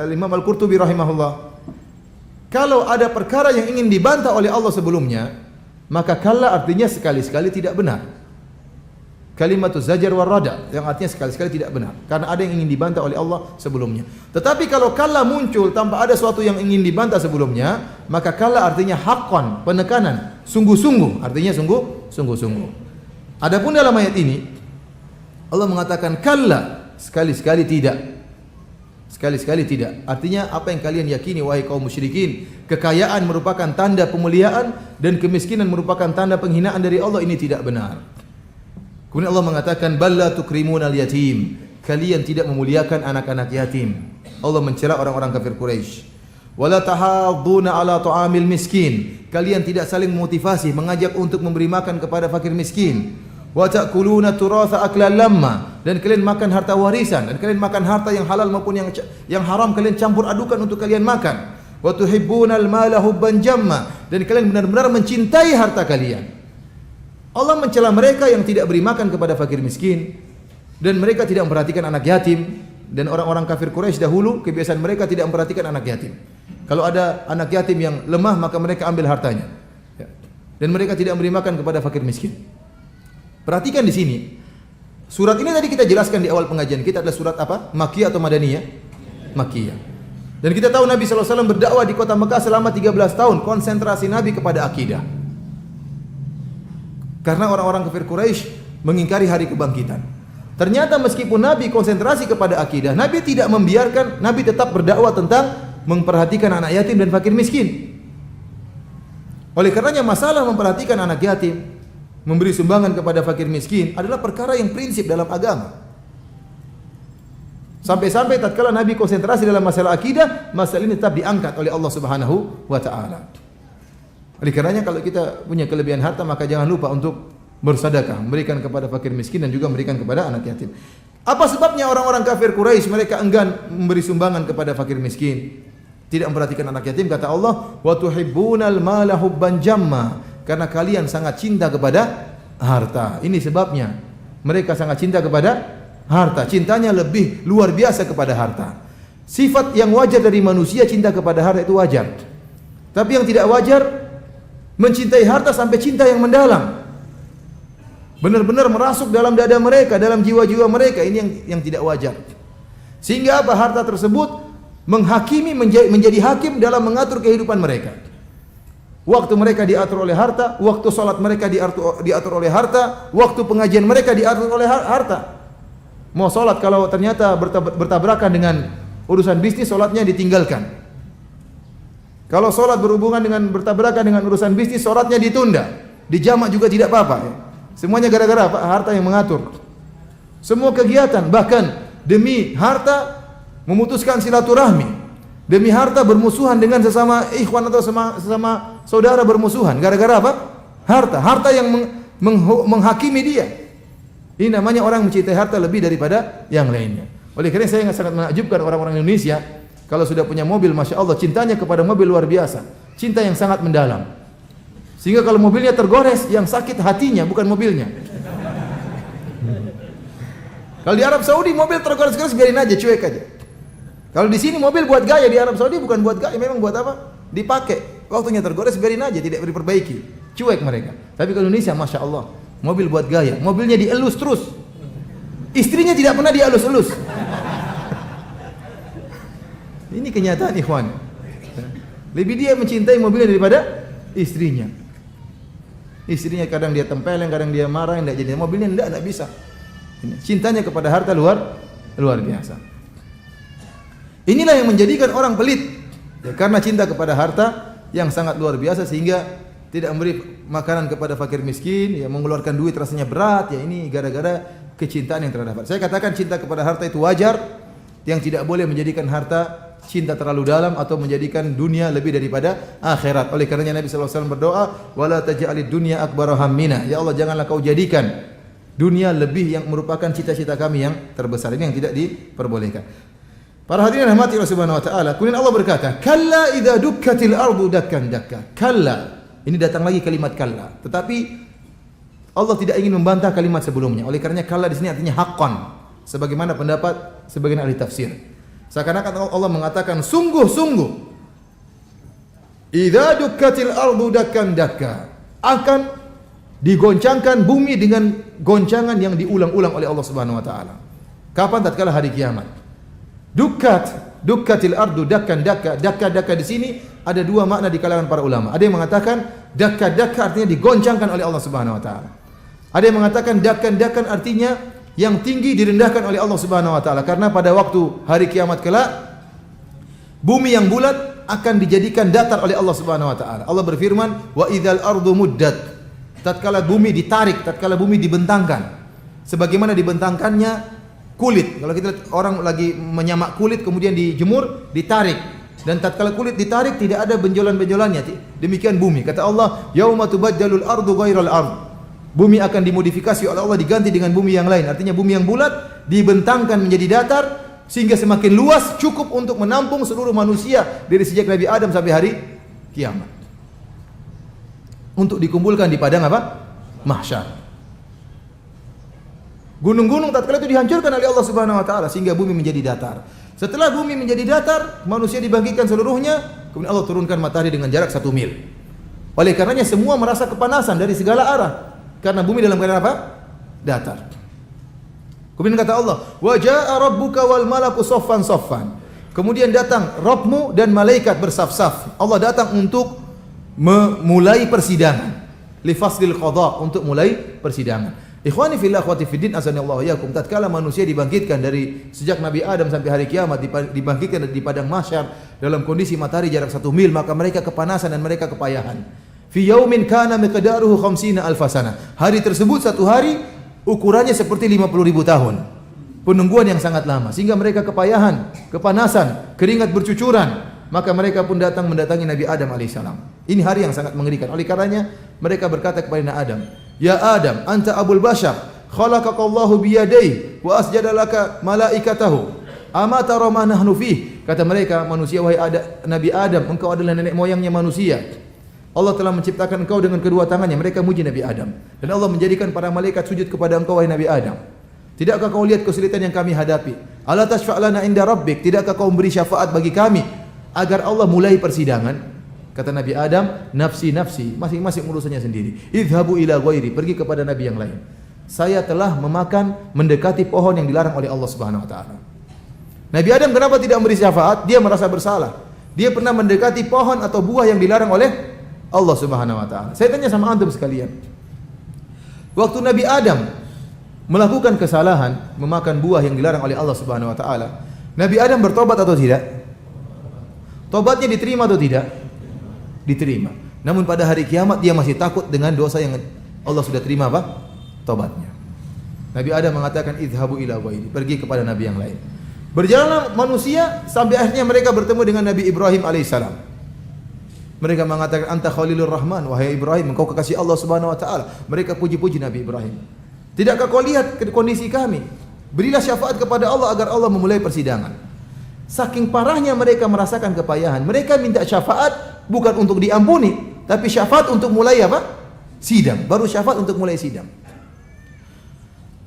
oleh Imam Al-Qurtubi rahimahullah. Kalau ada perkara yang ingin dibantah oleh Allah sebelumnya, maka kalla artinya sekali-sekali tidak benar. Kalimatuz zajar war rada yang artinya sekali-sekali tidak benar karena ada yang ingin dibantah oleh Allah sebelumnya. Tetapi kalau kalla muncul tanpa ada sesuatu yang ingin dibantah sebelumnya, maka kalla artinya haqqan, penekanan, sungguh-sungguh, artinya sungguh-sungguh. Adapun dalam ayat ini Allah mengatakan kalla, sekali-sekali tidak. Sekali-sekali tidak. Artinya apa yang kalian yakini wahai kaum musyrikin, kekayaan merupakan tanda pemuliaan dan kemiskinan merupakan tanda penghinaan dari Allah, ini tidak benar. Kemudian Allah mengatakan balla tukrimunal yatim, kalian tidak memuliakan anak-anak yatim. Allah mencela orang-orang kafir Quraisy. Wala tahadduna ala ta'amil miskin, kalian tidak saling memotivasi mengajak untuk memberi makan kepada fakir miskin. Wa ta'kuluna turatha aklan lamma, dan kalian makan harta warisan, dan kalian makan harta yang halal maupun yang haram kalian campur adukan untuk kalian makan. Wa tuhibbunal mala hubban jamma, dan kalian benar-benar mencintai harta kalian. Allah mencela mereka yang tidak beri makan kepada fakir miskin dan mereka tidak memperhatikan anak yatim, dan orang-orang kafir Quraisy dahulu kebiasaan mereka tidak memperhatikan anak yatim. Kalau ada anak yatim yang lemah maka mereka ambil hartanya. Dan mereka tidak memberi makan kepada fakir miskin. Perhatikan di sini. Surat ini tadi kita jelaskan di awal pengajian kita adalah surat apa? Makkiyah atau Madaniyah? Makkiyah. Dan kita tahu Nabi SAW berdakwah di kota Mekah selama 13 tahun, konsentrasi Nabi kepada akidah. Karena orang-orang kafir Quraisy mengingkari hari kebangkitan. Ternyata meskipun Nabi konsentrasi kepada akidah, Nabi tidak membiarkan, Nabi tetap berdakwah tentang memperhatikan anak yatim dan fakir miskin. Oleh karenanya masalah memperhatikan anak yatim, memberi sumbangan kepada fakir miskin adalah perkara yang prinsip dalam agama. Sampai-sampai tatkala Nabi konsentrasi dalam masalah akidah, masalah ini tetap diangkat oleh Allah Subhanahu wa taala. Oleh karenanya kalau kita punya kelebihan harta maka jangan lupa untuk bersedekah, memberikan kepada fakir miskin dan juga memberikan kepada anak yatim. Apa sebabnya orang-orang kafir Quraisy mereka enggan memberi sumbangan kepada fakir miskin, tidak memperhatikan anak yatim? Kata Allah, wa tuhibbunal mala hubban jamma, karena kalian sangat cinta kepada harta. Ini sebabnya mereka sangat cinta kepada harta, cintanya lebih luar biasa kepada harta. Sifat yang wajar dari manusia cinta kepada harta itu wajar. Tapi yang tidak wajar mencintai harta sampai cinta yang mendalam. Benar-benar merasuk dalam dada mereka, dalam jiwa-jiwa mereka. Ini yang tidak wajar. Sehingga apa? Harta tersebut menghakimi, menjadi hakim dalam mengatur kehidupan mereka. Waktu mereka diatur oleh harta, waktu salat mereka diatur oleh harta, waktu pengajian mereka diatur oleh harta. Mau salat kalau ternyata bertabrakan dengan urusan bisnis, salatnya ditinggalkan. Kalau salat bertabrakan dengan urusan bisnis, salatnya ditunda. Dijamak juga tidak apa-apa. Semuanya gara-gara apa? Harta yang mengatur. Semua kegiatan, bahkan demi harta memutuskan silaturahmi. Demi harta bermusuhan dengan sesama ikhwan atau sesama saudara bermusuhan. Gara-gara apa? Harta. Harta yang menghakimi dia. Ini namanya orang mencintai harta lebih daripada yang lainnya. Oleh karena saya sangat menakjubkan orang-orang Indonesia kalau sudah punya mobil, Masya Allah, cintanya kepada mobil luar biasa. Cinta yang sangat mendalam. Sehingga kalau mobilnya tergores, yang sakit hatinya bukan mobilnya. Kalau di Arab Saudi mobil tergores-gores biarin aja, cuek aja. Kalau di sini mobil buat gaya, di Arab Saudi bukan buat gaya, memang buat apa? Dipakai. Waktunya tergores biarin aja, tidak diperbaiki. Cuek mereka. Tapi kalau Indonesia, Masya Allah, mobil buat gaya, mobilnya dielus terus. Istrinya tidak pernah dielus-elus. Ini kenyataan ikhwan. Lebih dia mencintai mobilnya daripada istrinya. Istrinya kadang dia tempeleng, kadang dia marah, tidak jadi. Mobilnya tidak bisa. Cintanya kepada harta luar biasa. Inilah yang menjadikan orang pelit. Ya, karena cinta kepada harta yang sangat luar biasa sehingga tidak memberi makanan kepada fakir miskin, ya mengeluarkan duit rasanya berat, ya ini gara-gara kecintaan yang terhadap harta. Saya katakan cinta kepada harta itu wajar, yang tidak boleh menjadikan harta cinta terlalu dalam atau menjadikan dunia lebih daripada akhirat. Oleh karenanya Nabi sallallahu alaihi wasallam berdoa, "Wala taj'alid dunya akbara hammina." Ya Allah, janganlah kau jadikan dunia lebih yang merupakan cita-cita kami yang terbesar. Ini yang tidak diperbolehkan. Para hadirin rahmati Allah Subhanahu wa taala, kemudian Allah berkata, "Kalla idza dukkatil ardu dakkan dakka." Kalla. Ini datang lagi kalimat kalla. Tetapi Allah tidak ingin membantah kalimat sebelumnya. Oleh karenanya kalla di sini artinya haqqan. Sebagaimana pendapat sebagian ahli tafsir. Seakan-akan Allah mengatakan sungguh-sungguh idza dukkatil ardu dakkan dakka, akan digoncangkan bumi dengan goncangan yang diulang-ulang oleh Allah Subhanahu wa taala. Kapan? Tatkala hari kiamat. Dukkatil ardu dakkan dakka. Dakka di sini ada dua makna di kalangan para ulama. Ada yang mengatakan dakka artinya digoncangkan oleh Allah Subhanahu wa taala. Ada yang mengatakan dakkan artinya yang tinggi direndahkan oleh Allah Subhanahu wa taala, karena pada waktu hari kiamat kelak bumi yang bulat akan dijadikan datar oleh Allah Subhanahu wa taala. Allah berfirman, "Wa idzal ardu muddat." Tatkala bumi ditarik, tatkala bumi dibentangkan. Sebagaimana dibentangkannya kulit. Kalau kita lihat orang lagi menyamak kulit kemudian dijemur, ditarik. Dan tatkala kulit ditarik tidak ada benjolan-benjolannya. Demikian bumi. Kata Allah, "Yauma tubaddalul ardu ghairal ard." Bumi akan dimodifikasi oleh Allah, diganti dengan bumi yang lain. Artinya bumi yang bulat dibentangkan menjadi datar sehingga semakin luas, cukup untuk menampung seluruh manusia dari sejak Nabi Adam sampai hari kiamat. Untuk dikumpulkan di padang apa? Mahsyar. Gunung-gunung tatkala itu dihancurkan oleh Allah Subhanahu wa taala sehingga bumi menjadi datar. Setelah bumi menjadi datar, manusia dibangkitkan seluruhnya, kemudian Allah turunkan matahari dengan jarak 1 mil. Oleh karenanya semua merasa kepanasan dari segala arah. Karena bumi dalam keadaan apa? Datar. Kemudian kata Allah, "Wa jaa'a rabbuka wal malaku saffan saffan." Kemudian datang Rabbmu dan malaikat bersaf-saf. Allah datang untuk memulai persidangan. Li faslil qada, untuk mulai persidangan. Ikhwani fillah akhwati fiddin azanillahu iyyakum. Tatkala manusia dibangkitkan dari sejak Nabi Adam sampai hari kiamat, dibangkitkan di padang mahsyar dalam kondisi matahari jarak 1 mil, maka mereka kepanasan dan mereka kepayahan. Fi yaumin kana miqdaruhu 50 alfasana. Hari tersebut satu hari ukurannya seperti 50.000 tahun. Penungguan yang sangat lama sehingga mereka kepayahan, kepanasan, keringat bercucuran. Maka mereka pun datang mendatangi Nabi Adam alaihissalam. Ini hari yang sangat mengerikan. Oleh karenanya mereka berkata kepada Nabi Adam, "Ya Adam, anta abul bashar, khalaqakallahu biyadayhi wa asjada laka malaikatahu. Ama tara ma nahnu fih?" Kata mereka, manusia, wahai Nabi Adam, engkau adalah nenek moyangnya manusia. Allah telah menciptakan engkau dengan kedua tangannya. Mereka muji Nabi Adam. Dan Allah menjadikan para malaikat sujud kepada engkau, wahai Nabi Adam. Tidakkah kau lihat kesulitan yang kami hadapi? Ala tashfa' lana inda rabbik. Tidakkah kau memberi syafaat bagi kami agar Allah mulai persidangan? Kata Nabi Adam, "Nafsi nafsi." Masing-masing urusannya sendiri. "Idhabu ila ghairi." Pergi kepada nabi yang lain. saya telah mendekati pohon yang dilarang oleh Allah Subhanahu wa taala. Nabi Adam kenapa tidak memberi syafaat? Dia merasa bersalah. Dia pernah mendekati pohon atau buah yang dilarang oleh Allah Subhanahu wa taala. Saya tanya sama antum sekalian. Waktu Nabi Adam melakukan kesalahan, memakan buah yang dilarang oleh Allah Subhanahu wa taala, Nabi Adam bertobat atau tidak? Tobatnya diterima atau tidak? Diterima. Namun pada hari kiamat dia masih takut dengan dosa yang Allah sudah terima apa? Tobatnya. Nabi Adam mengatakan idhabu ila ghairi, pergi kepada nabi yang lain. Berjalanlah manusia sampai akhirnya mereka bertemu dengan Nabi Ibrahim alaihissalam. Mereka mengatakan anta khalilur rahman, wahai Ibrahim engkau kekasih Allah Subhanahu wa taala. Mereka puji-puji Nabi Ibrahim. Tidakkah kau lihat kondisi kami? Berilah syafaat kepada Allah agar Allah memulai persidangan. Saking parahnya mereka merasakan kepayahan, mereka minta syafaat bukan untuk diampuni, tapi syafaat untuk mulai apa? Sidang. Baru syafaat untuk mulai sidang.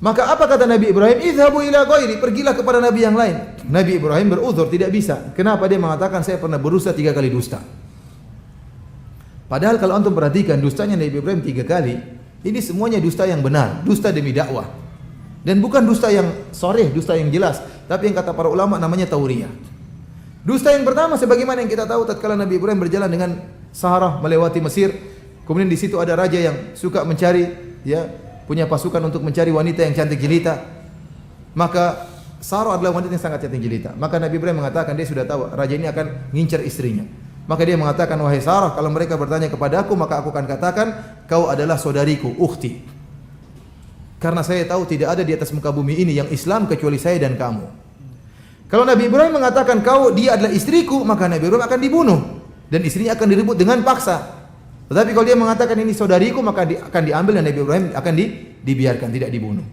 Maka apa kata Nabi Ibrahim? Idhabu ila ghairi, pergilah kepada nabi yang lain. Nabi Ibrahim beruzur, tidak bisa. Kenapa? Dia mengatakan saya pernah berdusta 3 kali dusta. Padahal kalau antum perhatikan dustanya Nabi Ibrahim 3 kali, ini semuanya dusta yang benar, dusta demi dakwah. Dan bukan dusta yang sharih, dusta yang jelas, tapi yang kata para ulama namanya tauriyah. Dusta yang pertama sebagaimana yang kita tahu tatkala Nabi Ibrahim berjalan dengan Sarah melewati Mesir, kemudian di situ ada raja yang suka mencari, ya, punya pasukan untuk mencari wanita yang cantik jelita. Maka Sarah adalah wanita yang sangat cantik jelita. Maka Nabi Ibrahim mengatakan dia sudah tahu raja ini akan ngincar istrinya. Maka dia mengatakan, wahai Sarah, kalau mereka bertanya kepadaku, maka aku akan katakan, kau adalah saudariku, ukhti. Karena saya tahu tidak ada di atas muka bumi ini yang Islam kecuali saya dan kamu. Kalau Nabi Ibrahim mengatakan dia adalah istriku, maka Nabi Ibrahim akan dibunuh dan istrinya akan direbut dengan paksa. Tetapi kalau dia mengatakan ini saudariku, maka akan diambil dan Nabi Ibrahim akan dibiarkan, tidak dibunuh.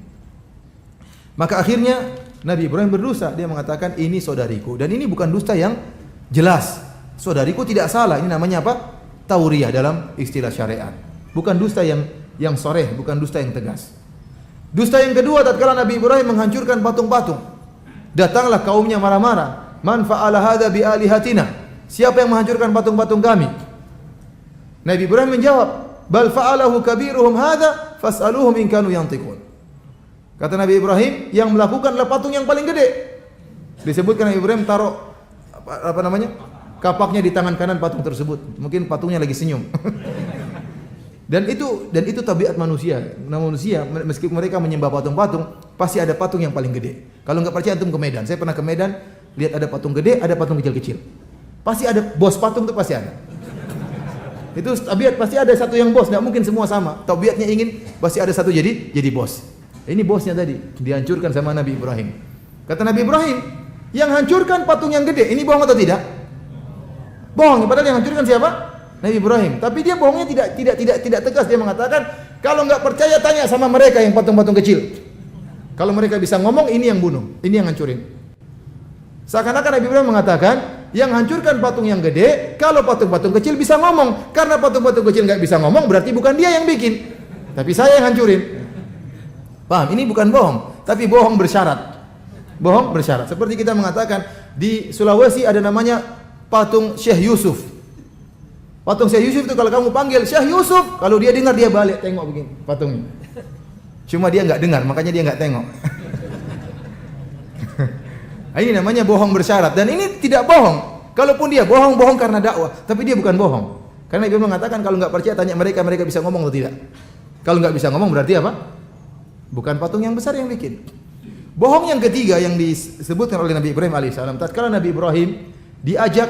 Maka akhirnya Nabi Ibrahim berdosa, dia mengatakan ini saudariku, dan ini bukan dusta yang jelas. Saudariku tidak salah, ini namanya apa? Tauriyah dalam istilah syariat. Bukan dusta yang sharih, bukan dusta yang tegas. Dusta yang kedua tatkala Nabi Ibrahim menghancurkan patung-patung. Datanglah kaumnya marah-marah. Man fa'ala hadza bi alihatina? Siapa yang menghancurkan patung-patung kami? Nabi Ibrahim menjawab, bal fa'alahu kabiruhum hadza fas'aluhum in kanu yantiqun. Kata Nabi Ibrahim, yang melakukanlah patung yang paling gede. Disebutkan Nabi Ibrahim taruh apa namanya? Kapaknya di tangan kanan patung tersebut. Mungkin patungnya lagi senyum. Dan itu tabiat manusia. Manusia meskipun mereka menyembah patung-patung, pasti ada patung yang paling gede. Kalau enggak percaya antum ke Medan. Saya pernah ke Medan, lihat ada patung gede, ada patung kecil-kecil. Pasti ada bos patung itu pasti ada. Itu tabiat, pasti ada satu yang bos, enggak mungkin semua sama. Tabiatnya ingin pasti ada satu jadi bos. Ini bosnya tadi dihancurkan sama Nabi Ibrahim. Kata Nabi Ibrahim, yang hancurkan patung yang gede, ini bohong atau tidak? Bohong, padahal yang hancurkan siapa? Nabi Ibrahim. Tapi dia bohongnya tidak tegas. Dia mengatakan, kalau enggak percaya tanya sama mereka yang patung-patung kecil. Kalau mereka bisa ngomong, ini yang bunuh, ini yang hancurin. Seakan-akan Nabi Ibrahim mengatakan, yang hancurkan patung yang gede, kalau patung-patung kecil bisa ngomong. Karena patung-patung kecil enggak bisa ngomong, berarti bukan dia yang bikin, tapi saya yang hancurin. Paham? Ini bukan bohong, tapi bohong bersyarat. Bohong bersyarat. Seperti kita mengatakan di Sulawesi ada namanya patung Syekh Yusuf. Patung Syekh Yusuf itu kalau kamu panggil Syekh Yusuf, kalau dia dengar dia balik tengok begini patungnya. Cuma dia enggak dengar, makanya dia enggak tengok. Ini namanya bohong bersyarat, dan ini tidak bohong. Kalaupun dia bohong karena dakwah, tapi dia bukan bohong. Karena Ibu mengatakan kalau enggak percaya tanya mereka bisa ngomong atau tidak. Kalau enggak bisa ngomong berarti apa? Bukan patung yang besar yang bikin. Bohong yang ketiga yang disebutkan oleh Nabi Ibrahim alaihissalam, tatkala Nabi Ibrahim diajak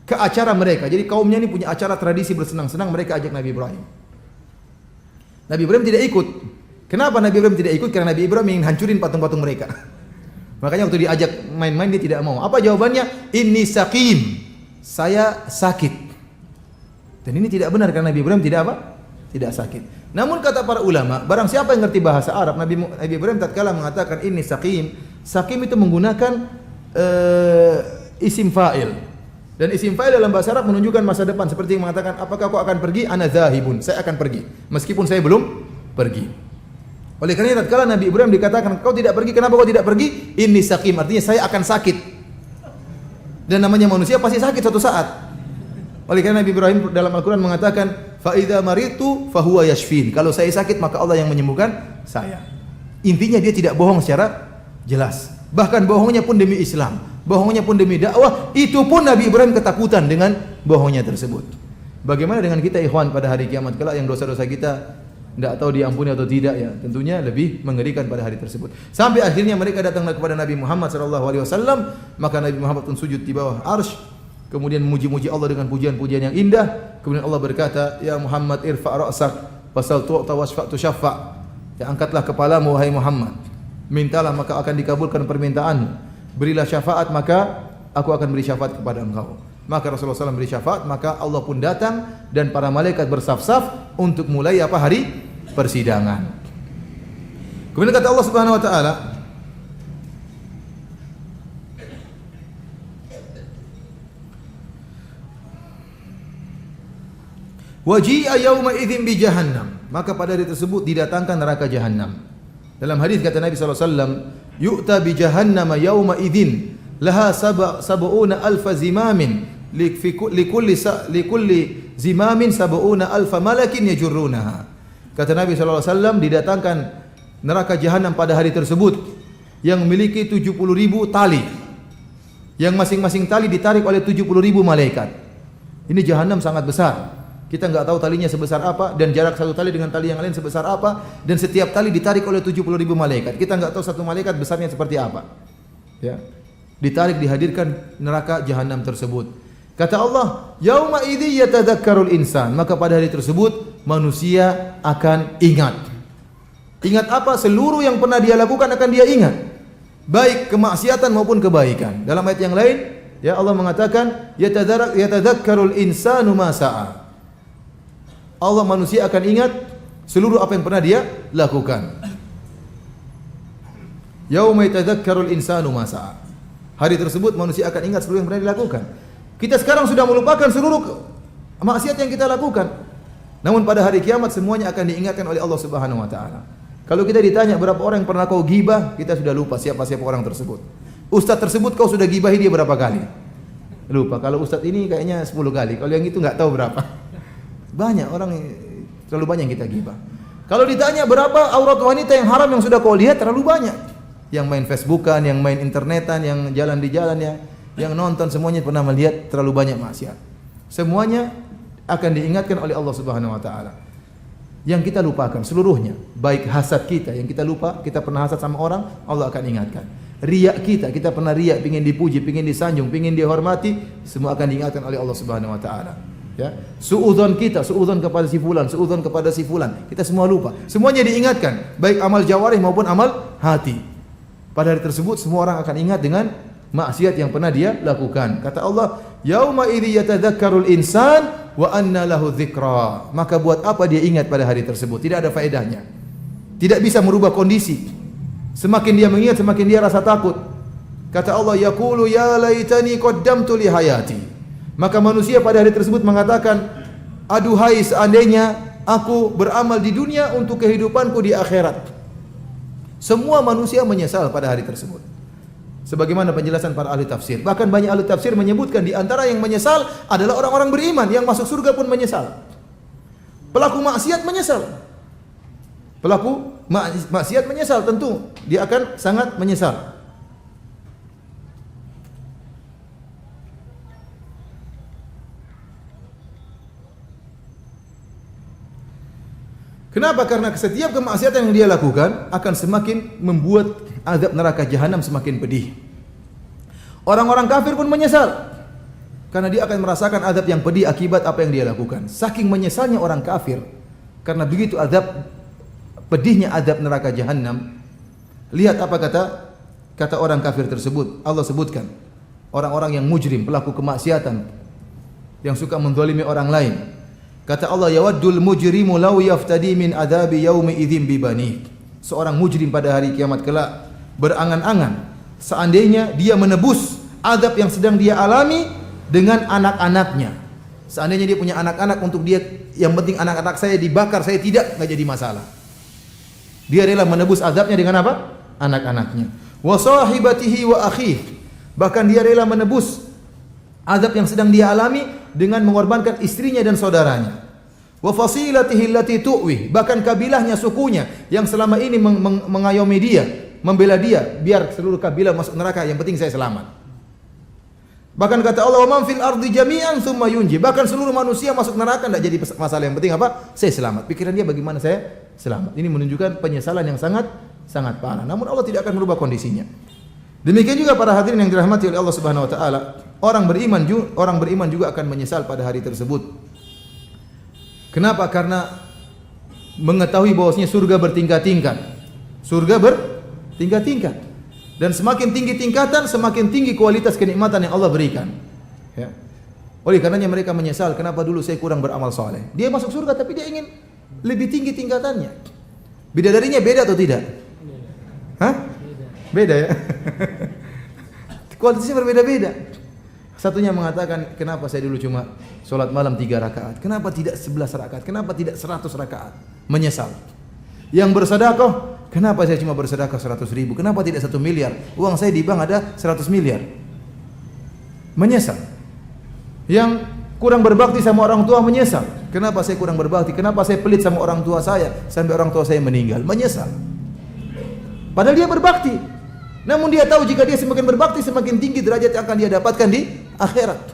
ke acara mereka. Jadi kaumnya ini punya acara tradisi bersenang-senang, mereka ajak Nabi Ibrahim. Nabi Ibrahim tidak ikut. Kenapa Nabi Ibrahim tidak ikut? Karena Nabi Ibrahim ingin hancurin patung-patung mereka. Makanya waktu diajak main-main dia tidak mau. Apa jawabannya? Inni saqim. Saya sakit. Dan ini tidak benar karena Nabi Ibrahim tidak apa? Tidak sakit. Namun kata para ulama, barang siapa yang ngerti bahasa Arab, Nabi Ibrahim tatkala mengatakan inni saqim, saqim itu menggunakan isim fa'il. Dan isim fa'il dalam bahasa Arab menunjukkan masa depan, seperti yang mengatakan apakah kau akan pergi? Ana zahibun, saya akan pergi meskipun saya belum pergi. Oleh karena tatkala Nabi Ibrahim dikatakan kau tidak pergi, kenapa kau tidak pergi? Inni saqim, artinya saya akan sakit. Dan namanya manusia pasti sakit suatu saat. Oleh karena Nabi Ibrahim dalam Al-Quran mengatakan fa idza maritu fa huwa yashfin. Kalau saya sakit maka Allah yang menyembuhkan saya. Intinya dia tidak bohong secara jelas. Bahkan bohongnya pun demi Islam, bohongnya pun demi dakwah. Itu pun Nabi Ibrahim ketakutan dengan bohongnya tersebut. Bagaimana dengan kita ikhwan pada hari kiamat kelak yang dosa-dosa kita tidak tahu diampuni atau tidak ya? Tentunya lebih mengerikan pada hari tersebut. Sampai akhirnya mereka datang kepada Nabi Muhammad SAW, maka Nabi Muhammad pun sujud di bawah arsy, kemudian memuji-muji Allah dengan pujian-pujian yang indah. Kemudian Allah berkata, "Ya Muhammad, irfa' ra'sak, fasal tu'ta wasfa' tusyaffa." Ya, angkatlah kepalamu wahai Muhammad. Mintalah maka akan dikabulkan permintaanmu. Berilah syafaat maka aku akan beri syafaat kepada engkau. Maka Rasulullah SAW beri syafaat, maka Allah pun datang dan para malaikat bersaf-saf untuk mulai apa hari persidangan. Kemudian kata Allah Subhanahu wa taala, waji'a yauma idzin bi jahannam, maka pada hari tersebut didatangkan neraka jahanam. Dalam hadis kata Nabi sallallahu alaihi wasallam, yu'ta bi jahannama yauma idzin laha sab'una alfa zimamin likulli zimamin sab'una alfa malakin yajurrunaha. Kata Nabi sallallahu alaihi wasallam, didatangkan neraka jahanam pada hari tersebut yang memiliki 70.000 tali. Yang masing-masing tali ditarik oleh 70.000 malaikat. Ini jahanam sangat besar. Kita enggak tahu talinya sebesar apa dan jarak satu tali dengan tali yang lain sebesar apa, dan setiap tali ditarik oleh 70.000 malaikat. Kita enggak tahu satu malaikat besarnya seperti apa. Ya. Ditarik, dihadirkan neraka jahanam tersebut. Kata Allah, yauma idzi yatadzakkarul insan, maka pada hari tersebut manusia akan ingat. Ingat apa? Seluruh yang pernah dia lakukan akan dia ingat. Baik kemaksiatan maupun kebaikan. Dalam ayat yang lain, ya Allah mengatakan yatadzakkarul insanu ma sa'a. Allah manusia akan ingat seluruh apa yang pernah dia lakukan. Yauma yatadzakkarul insanu ma sa'a. Hari tersebut manusia akan ingat seluruh yang pernah dilakukan. Kita sekarang sudah melupakan seluruh maksiat yang kita lakukan. Namun pada hari kiamat semuanya akan diingatkan oleh Allah Subhanahu wa taala. Kalau kita ditanya berapa orang yang pernah kau gibah, kita sudah lupa siapa-siapa orang tersebut. Ustaz tersebut kau sudah gibahi dia berapa kali? Lupa. Kalau ustaz ini kayaknya 10 kali. Kalau yang itu enggak tahu berapa. Banyak orang, terlalu banyak yang kita gibah. Kalau ditanya berapa aurat wanita yang haram yang sudah kau lihat, terlalu banyak. Yang main Facebookan, yang main internetan, yang jalan di jalan, yang nonton, semuanya pernah melihat terlalu banyak maksiat. Semuanya akan diingatkan oleh Allah Subhanahu wa taala. Yang kita lupakan seluruhnya, baik hasad kita yang kita lupa, kita pernah hasad sama orang, Allah akan ingatkan. Riak kita pernah riak, pengin dipuji, pengin disanjung, pengin dihormati, semua akan diingatkan oleh Allah Subhanahu wa taala. Ya, suudzon kita, suudzon kepada si fulan, suudzon kepada si fulan, kita semua lupa. Semuanya diingatkan, baik amal jawarih maupun amal hati. Pada hari tersebut semua orang akan ingat dengan maksiat yang pernah dia lakukan. Kata Allah, yauma idzi yatadzakkarul insan wa anna lahu dzikra. Maka buat apa dia ingat pada hari tersebut? Tidak ada faedahnya. Tidak bisa merubah kondisi. Semakin dia mengingat, semakin dia rasa takut. Kata Allah, yaqulu ya laitani qaddamtu li hayati. Maka manusia pada hari tersebut mengatakan, aduhai seandainya aku beramal di dunia untuk kehidupanku di akhirat. Semua manusia menyesal pada hari tersebut. Sebagaimana penjelasan para ahli tafsir. Bahkan banyak ahli tafsir menyebutkan di antara yang menyesal adalah orang-orang beriman, yang masuk surga pun menyesal. Pelaku maksiat menyesal. Pelaku maksiat menyesal, tentu dia akan sangat menyesal. Kenapa? Karena setiap kemaksiatan yang dia lakukan akan semakin membuat azab neraka jahanam semakin pedih. Orang-orang kafir pun menyesal karena dia akan merasakan azab yang pedih akibat apa yang dia lakukan. Saking menyesalnya orang kafir karena begitu azab pedihnya azab neraka jahanam. Lihat apa kata orang kafir tersebut. Allah sebutkan orang-orang yang mujrim, pelaku kemaksiatan yang suka menzalimi orang lain. Kata Allah, yawaddul mujrimu law yaftadi min adabi yaumi idzin bi bani. Seorang mujrim pada hari kiamat kelak berangan-angan seandainya dia menebus azab yang sedang dia alami dengan anak-anaknya. Seandainya dia punya anak-anak, untuk dia yang penting anak-anak saya dibakar, saya tidak, enggak jadi masalah. Dia rela menebus azabnya dengan apa? Anak-anaknya. Wa sahibatihi wa akhihi. Bahkan dia rela menebus azab yang sedang dia alami dengan mengorbankan istrinya dan saudaranya. wa fasilatihi allati tu'wi, bahkan kabilahnya, sukunya yang selama ini mengayomi dia, membela dia, biar seluruh kabilah masuk neraka, yang penting saya selamat. Bahkan kata Allah, "Wa man fil ardi jami'an tsumma yunji." Bahkan seluruh manusia masuk neraka tidak jadi masalah, yang penting apa? Saya selamat. Pikiran dia bagaimana saya selamat. Ini menunjukkan penyesalan yang sangat parah. Namun Allah tidak akan merubah kondisinya. Demikian juga para hadirin yang dirahmati oleh Allah Subhanahu wa taala, orang beriman juga akan menyesal pada hari tersebut. Kenapa? Karena mengetahui bahwasanya surga bertingkat-tingkat. Surga bertingkat-tingkat. Dan semakin tinggi tingkatan, semakin tinggi kualitas kenikmatan yang Allah berikan. Ya. Oleh karenanya mereka menyesal, kenapa dulu saya kurang beramal saleh. Dia masuk surga tapi dia ingin lebih tinggi tingkatannya. Bidadarinya beda atau tidak? Hah? Beda ya. Kualitasnya berbeda-beda. Satunya mengatakan, kenapa saya dulu cuma sholat malam 3 rakaat? Kenapa tidak 11 rakaat? Kenapa tidak 100 rakaat? Menyesal. Yang bersedekah, kenapa saya cuma bersedekah 100.000? Kenapa tidak 1 miliar? Uang saya di bank ada 100 miliar. Menyesal. Yang kurang berbakti sama orang tua menyesal. Kenapa saya kurang berbakti? Kenapa saya pelit sama orang tua saya sampai orang tua saya meninggal? Menyesal. Padahal dia berbakti. Namun dia tahu jika dia semakin berbakti, semakin tinggi derajat yang akan dia dapatkan di akhirat.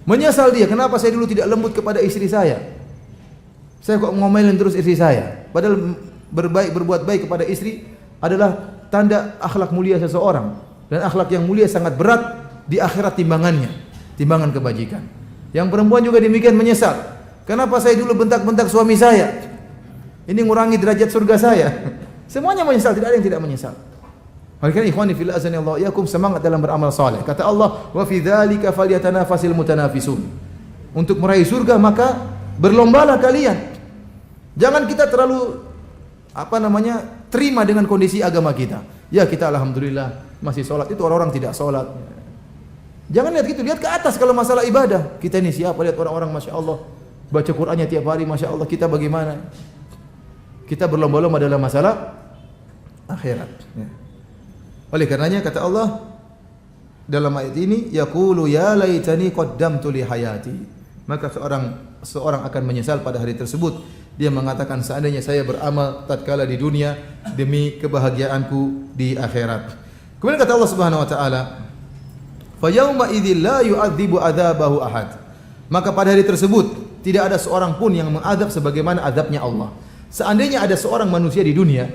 Menyesal dia, kenapa saya dulu tidak lembut kepada istri saya? Saya kok ngomelin terus istri saya. Padahal berbuat baik kepada istri adalah tanda akhlak mulia seseorang. Dan akhlak yang mulia sangat berat di akhirat timbangannya, timbangan kebajikan. Yang perempuan juga demikian, menyesal. Kenapa saya dulu bentak-bentak suami saya? Ini ngurangi derajat surga saya. Semuanya menyesal, tidak ada yang tidak menyesal. Maka ikhwani fil azani Allah yakum, semangat dalam beramal saleh. Kata Allah, "Wa fi dzalika falyatanafasil mutanafisun." Untuk meraih surga maka berlombalah kalian. Jangan kita terlalu terima dengan kondisi agama kita. Ya, kita alhamdulillah masih sholat, itu orang-orang tidak sholat. Jangan lihat gitu, lihat ke atas kalau masalah ibadah. Kita ini siapa? Lihat orang-orang Masya Allah baca Qur'annya tiap hari, Masya Allah. Kita bagaimana? Kita berlomba-lomba dalam masalah akhirat ya. Oleh karenanya kata Allah dalam ayat ini, yaqulu ya laitani qaddamtu li hayati. Maka seorang akan menyesal pada hari tersebut. Dia mengatakan, seandainya saya beramal tatkala di dunia demi kebahagiaanku di akhirat. Kemudian kata Allah Subhanahu wa taala, fa yauma idzil la yu'adzibu adzabahu ahad. Maka pada hari tersebut tidak ada seorang pun yang mengadab sebagaimana adabnya Allah. Seandainya ada seorang manusia di dunia,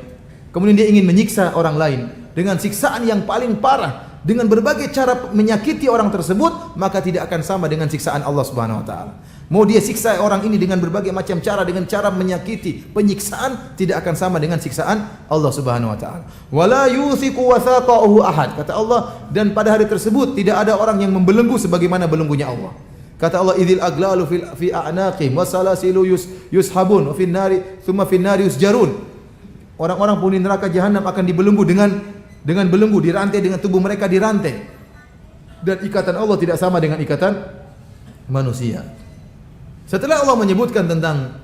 kemudian dia ingin menyiksa orang lain dengan siksaan yang paling parah, dengan berbagai cara menyakiti orang tersebut, maka tidak akan sama dengan siksaan Allah Subhanahu wa taala. Mau dia siksa orang ini dengan berbagai macam cara, dengan cara menyakiti, penyiksaan, tidak akan sama dengan siksaan Allah Subhanahu wa taala. Wala yuthiqu wathaqahu ahad. Kata Allah, dan pada hari tersebut tidak ada orang yang membelenggu sebagaimana belenggunya Allah. Kata Allah, idzil aglalu fi a'naqihim wasalasilu yushabun wa fin nari thumma fin nari yusjarun. Orang-orang penghuni neraka jahanam akan dibelenggu dengan belenggu, dirantai, dengan tubuh mereka dirantai. Dan ikatan Allah tidak sama dengan ikatan manusia. Setelah Allah menyebutkan tentang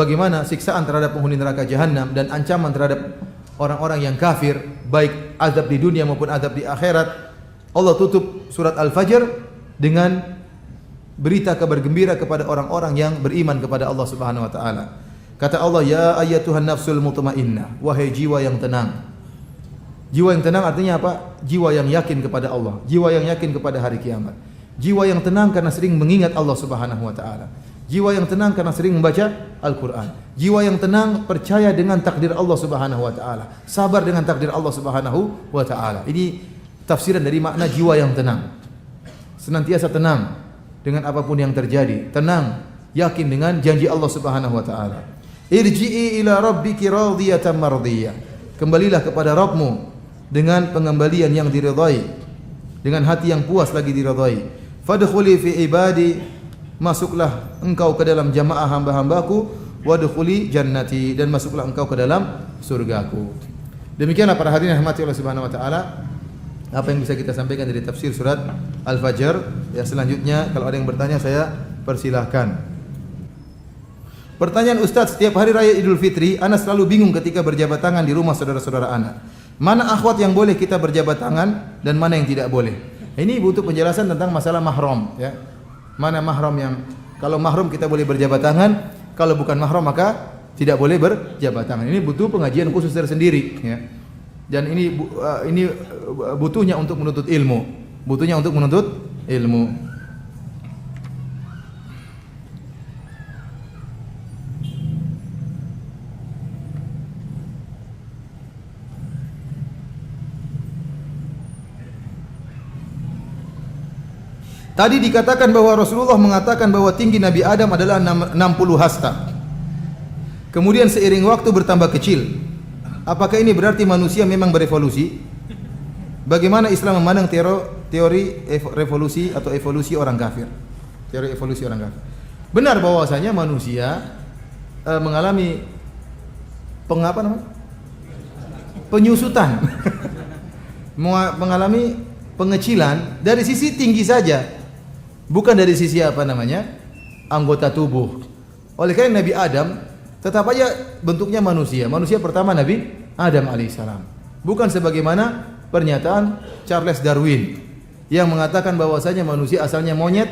bagaimana siksaan terhadap penghuni neraka jahanam dan ancaman terhadap orang-orang yang kafir, baik azab di dunia maupun azab di akhirat, Allah tutup surat Al-Fajr dengan berita kabar gembira kepada orang-orang yang beriman kepada Allah Subhanahu wa taala. Kata Allah, ya ayyatuhan nafsul mutmainnah, wahai jiwa yang tenang. Jiwa yang tenang artinya apa? Jiwa yang yakin kepada Allah, jiwa yang yakin kepada hari kiamat. Jiwa yang tenang karena sering mengingat Allah Subhanahu wa taala. Jiwa yang tenang karena sering membaca Al-Qur'an. Jiwa yang tenang percaya dengan takdir Allah Subhanahu wa taala. Sabar dengan takdir Allah Subhanahu wa taala. Ini tafsiran dari makna jiwa yang tenang. Senantiasa tenang dengan apapun yang terjadi. Tenang, yakin dengan janji Allah Subhanahu wa taala. Irji'i ila rabbiki radiyatan mardiyah. Kembalilah kepada Rabbmu dengan pengembalian yang diridhai, dengan hati yang puas lagi diridhai. Fadkhuli fi ibadi, masuklah engkau ke dalam jamaah hamba-hambaku, wadkhuli jannati, dan masuklah engkau ke dalam surgaku. Demikianlah para hadirin yang dirahmati Allah Subhanahu wa taala, apa yang bisa kita sampaikan dari tafsir surat Al-Fajr. Ya, selanjutnya kalau ada yang bertanya saya persilahkan. Pertanyaan Ustaz, setiap hari raya Idul Fitri ana selalu bingung ketika berjabat tangan di rumah saudara-saudara ana. Mana akhwat yang boleh kita berjabat tangan dan mana yang tidak boleh? Ini butuh penjelasan tentang masalah mahram ya. Mana mahram yang Kalau mahram kita boleh berjabat tangan, kalau bukan mahram maka tidak boleh berjabat tangan. Ini butuh pengajian khusus tersendiri, ya. Dan ini butuhnya untuk menuntut ilmu. Butuhnya untuk menuntut ilmu. Tadi dikatakan bahwa Rasulullah mengatakan bahwa tinggi Nabi Adam adalah 60 hasta. Kemudian seiring waktu bertambah kecil. Apakah ini berarti manusia memang berevolusi? Bagaimana Islam memandang teori revolusi atau evolusi orang kafir? Teori evolusi orang kafir. Benar bahwasanya manusia mengalami penyusutan. Mengalami pengecilan dari sisi tinggi saja. Bukan dari sisi anggota tubuh. Oleh karena Nabi Adam tetap aja bentuknya manusia. Manusia pertama Nabi Adam alaihissalam. Bukan sebagaimana pernyataan Charles Darwin yang mengatakan bahwasanya manusia asalnya monyet,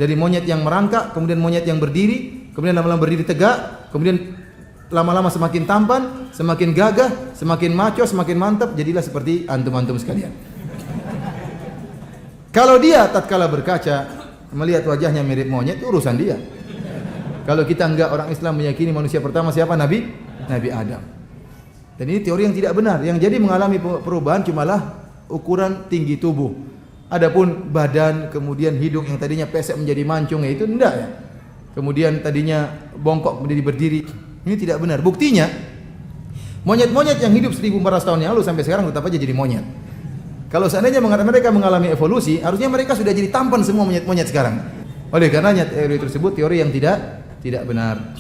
dari monyet yang merangkak, kemudian monyet yang berdiri, kemudian lama-lama berdiri tegak, kemudian lama-lama semakin tampan, semakin gagah, semakin maco, semakin mantap, jadilah seperti antum-antum sekalian. Kalau dia tatkala berkaca melihat wajahnya mirip monyet, itu urusan dia. Kalau kita enggak, orang Islam meyakini manusia pertama siapa? Nabi Adam. Dan ini teori yang tidak benar. Yang jadi mengalami perubahan cumalah ukuran tinggi tubuh. Adapun badan, kemudian hidung yang tadinya pesek menjadi mancung, itu enggak ya. Kemudian tadinya bongkok menjadi berdiri. Ini tidak benar. Buktinya monyet-monyet yang hidup 1400 tahun yang lalu sampai sekarang tetap aja jadi monyet. Kalau seandainya mereka mengalami evolusi, harusnya mereka sudah jadi tampan semua monyet-monyet sekarang. Oleh karenanya teori tersebut teori yang tidak benar.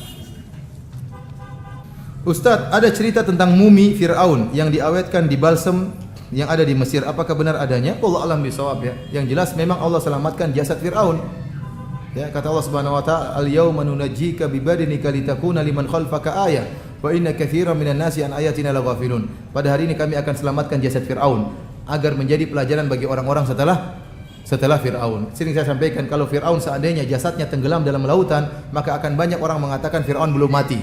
Ustadz, ada cerita tentang mumi Fir'aun yang diawetkan di balsem yang ada di Mesir. Apakah benar adanya? Allah alam bisawab ya. Yang jelas memang Allah selamatkan jasad Fir'aun. Ya, kata Allah Subhanahu wa taala, "Al-yauma nunajjika bi badanika litakuna liman khalfaka ayah wa inna katsiran minan nasi an ayatina laghafilun." Pada hari ini kami akan selamatkan jasad Fir'aun agar menjadi pelajaran bagi orang-orang setelah Fir'aun. Sering saya sampaikan, kalau Fir'aun seandainya jasadnya tenggelam dalam lautan, maka akan banyak orang mengatakan Fir'aun belum mati.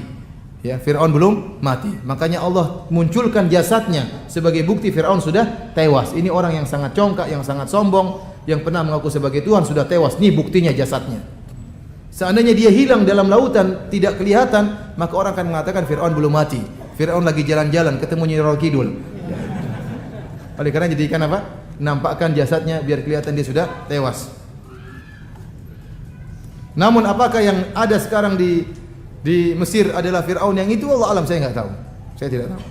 Ya, Fir'aun belum mati. Makanya Allah munculkan jasadnya sebagai bukti Fir'aun sudah tewas. Ini orang yang sangat congkak, yang sangat sombong, yang pernah mengaku sebagai Tuhan sudah tewas. Ini buktinya jasadnya. Seandainya dia hilang dalam lautan, tidak kelihatan, maka orang akan mengatakan Fir'aun belum mati. Fir'aun lagi jalan-jalan, ketemu Nyi Roro Kidul. Oleh karena jadikan nampakkan jasadnya biar kelihatan dia sudah tewas. Namun apakah yang ada sekarang di Mesir adalah Fir'aun yang itu? Allah alam, saya nggak tahu. Saya tidak tahu.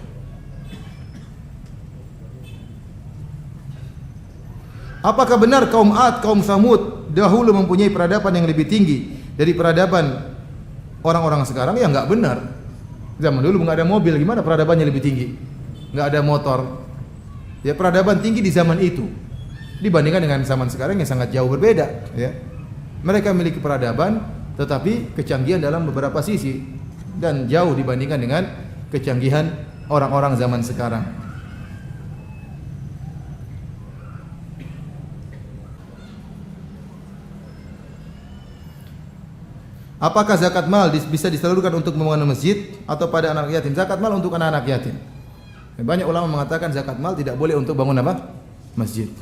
Apakah benar kaum Ad, kaum Samud dahulu mempunyai peradaban yang lebih tinggi dari peradaban orang-orang sekarang? Ya nggak benar. Zaman dulu nggak ada mobil, gimana peradabannya lebih tinggi? Nggak ada motor. Ya, peradaban tinggi di zaman itu dibandingkan dengan zaman sekarang yang sangat jauh berbeda. Ya, mereka memiliki peradaban, tetapi kecanggihan dalam beberapa sisi dan jauh dibandingkan dengan kecanggihan orang-orang zaman sekarang. Apakah zakat mal bisa disalurkan untuk pembangunan masjid atau pada anak yatim? Zakat mal untuk anak-anak yatim. Banyak ulama mengatakan zakat mal tidak boleh untuk bangun masjid.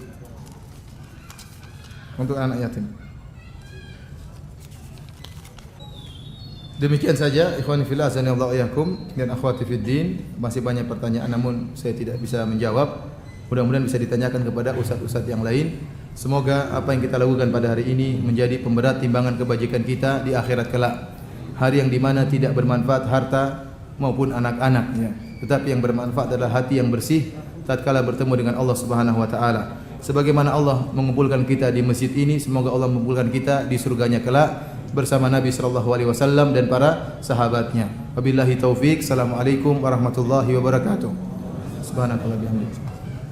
Untuk anak yatim. Demikian saja ikhwani fillah azanillahu iyyakum dan akhwati fiddin. Masih banyak pertanyaan namun saya tidak bisa menjawab. Mudah-mudahan bisa ditanyakan kepada ustaz-ustaz yang lain. Semoga apa yang kita lakukan pada hari ini menjadi pemberat timbangan kebajikan kita di akhirat kelak. Hari yang dimana tidak bermanfaat harta maupun anak-anaknya. Tetapi yang bermanfaat adalah hati yang bersih tatkala bertemu dengan Allah Subhanahu wa taala. Sebagaimana Allah mengumpulkan kita di masjid ini, semoga Allah mengumpulkan kita di surganya kelak bersama Nabi sallallahu alaihi wasallam dan para sahabatnya. Wabillahi taufik. Assalamualaikum warahmatullahi wabarakatuh. Subhanakallah bihamdika.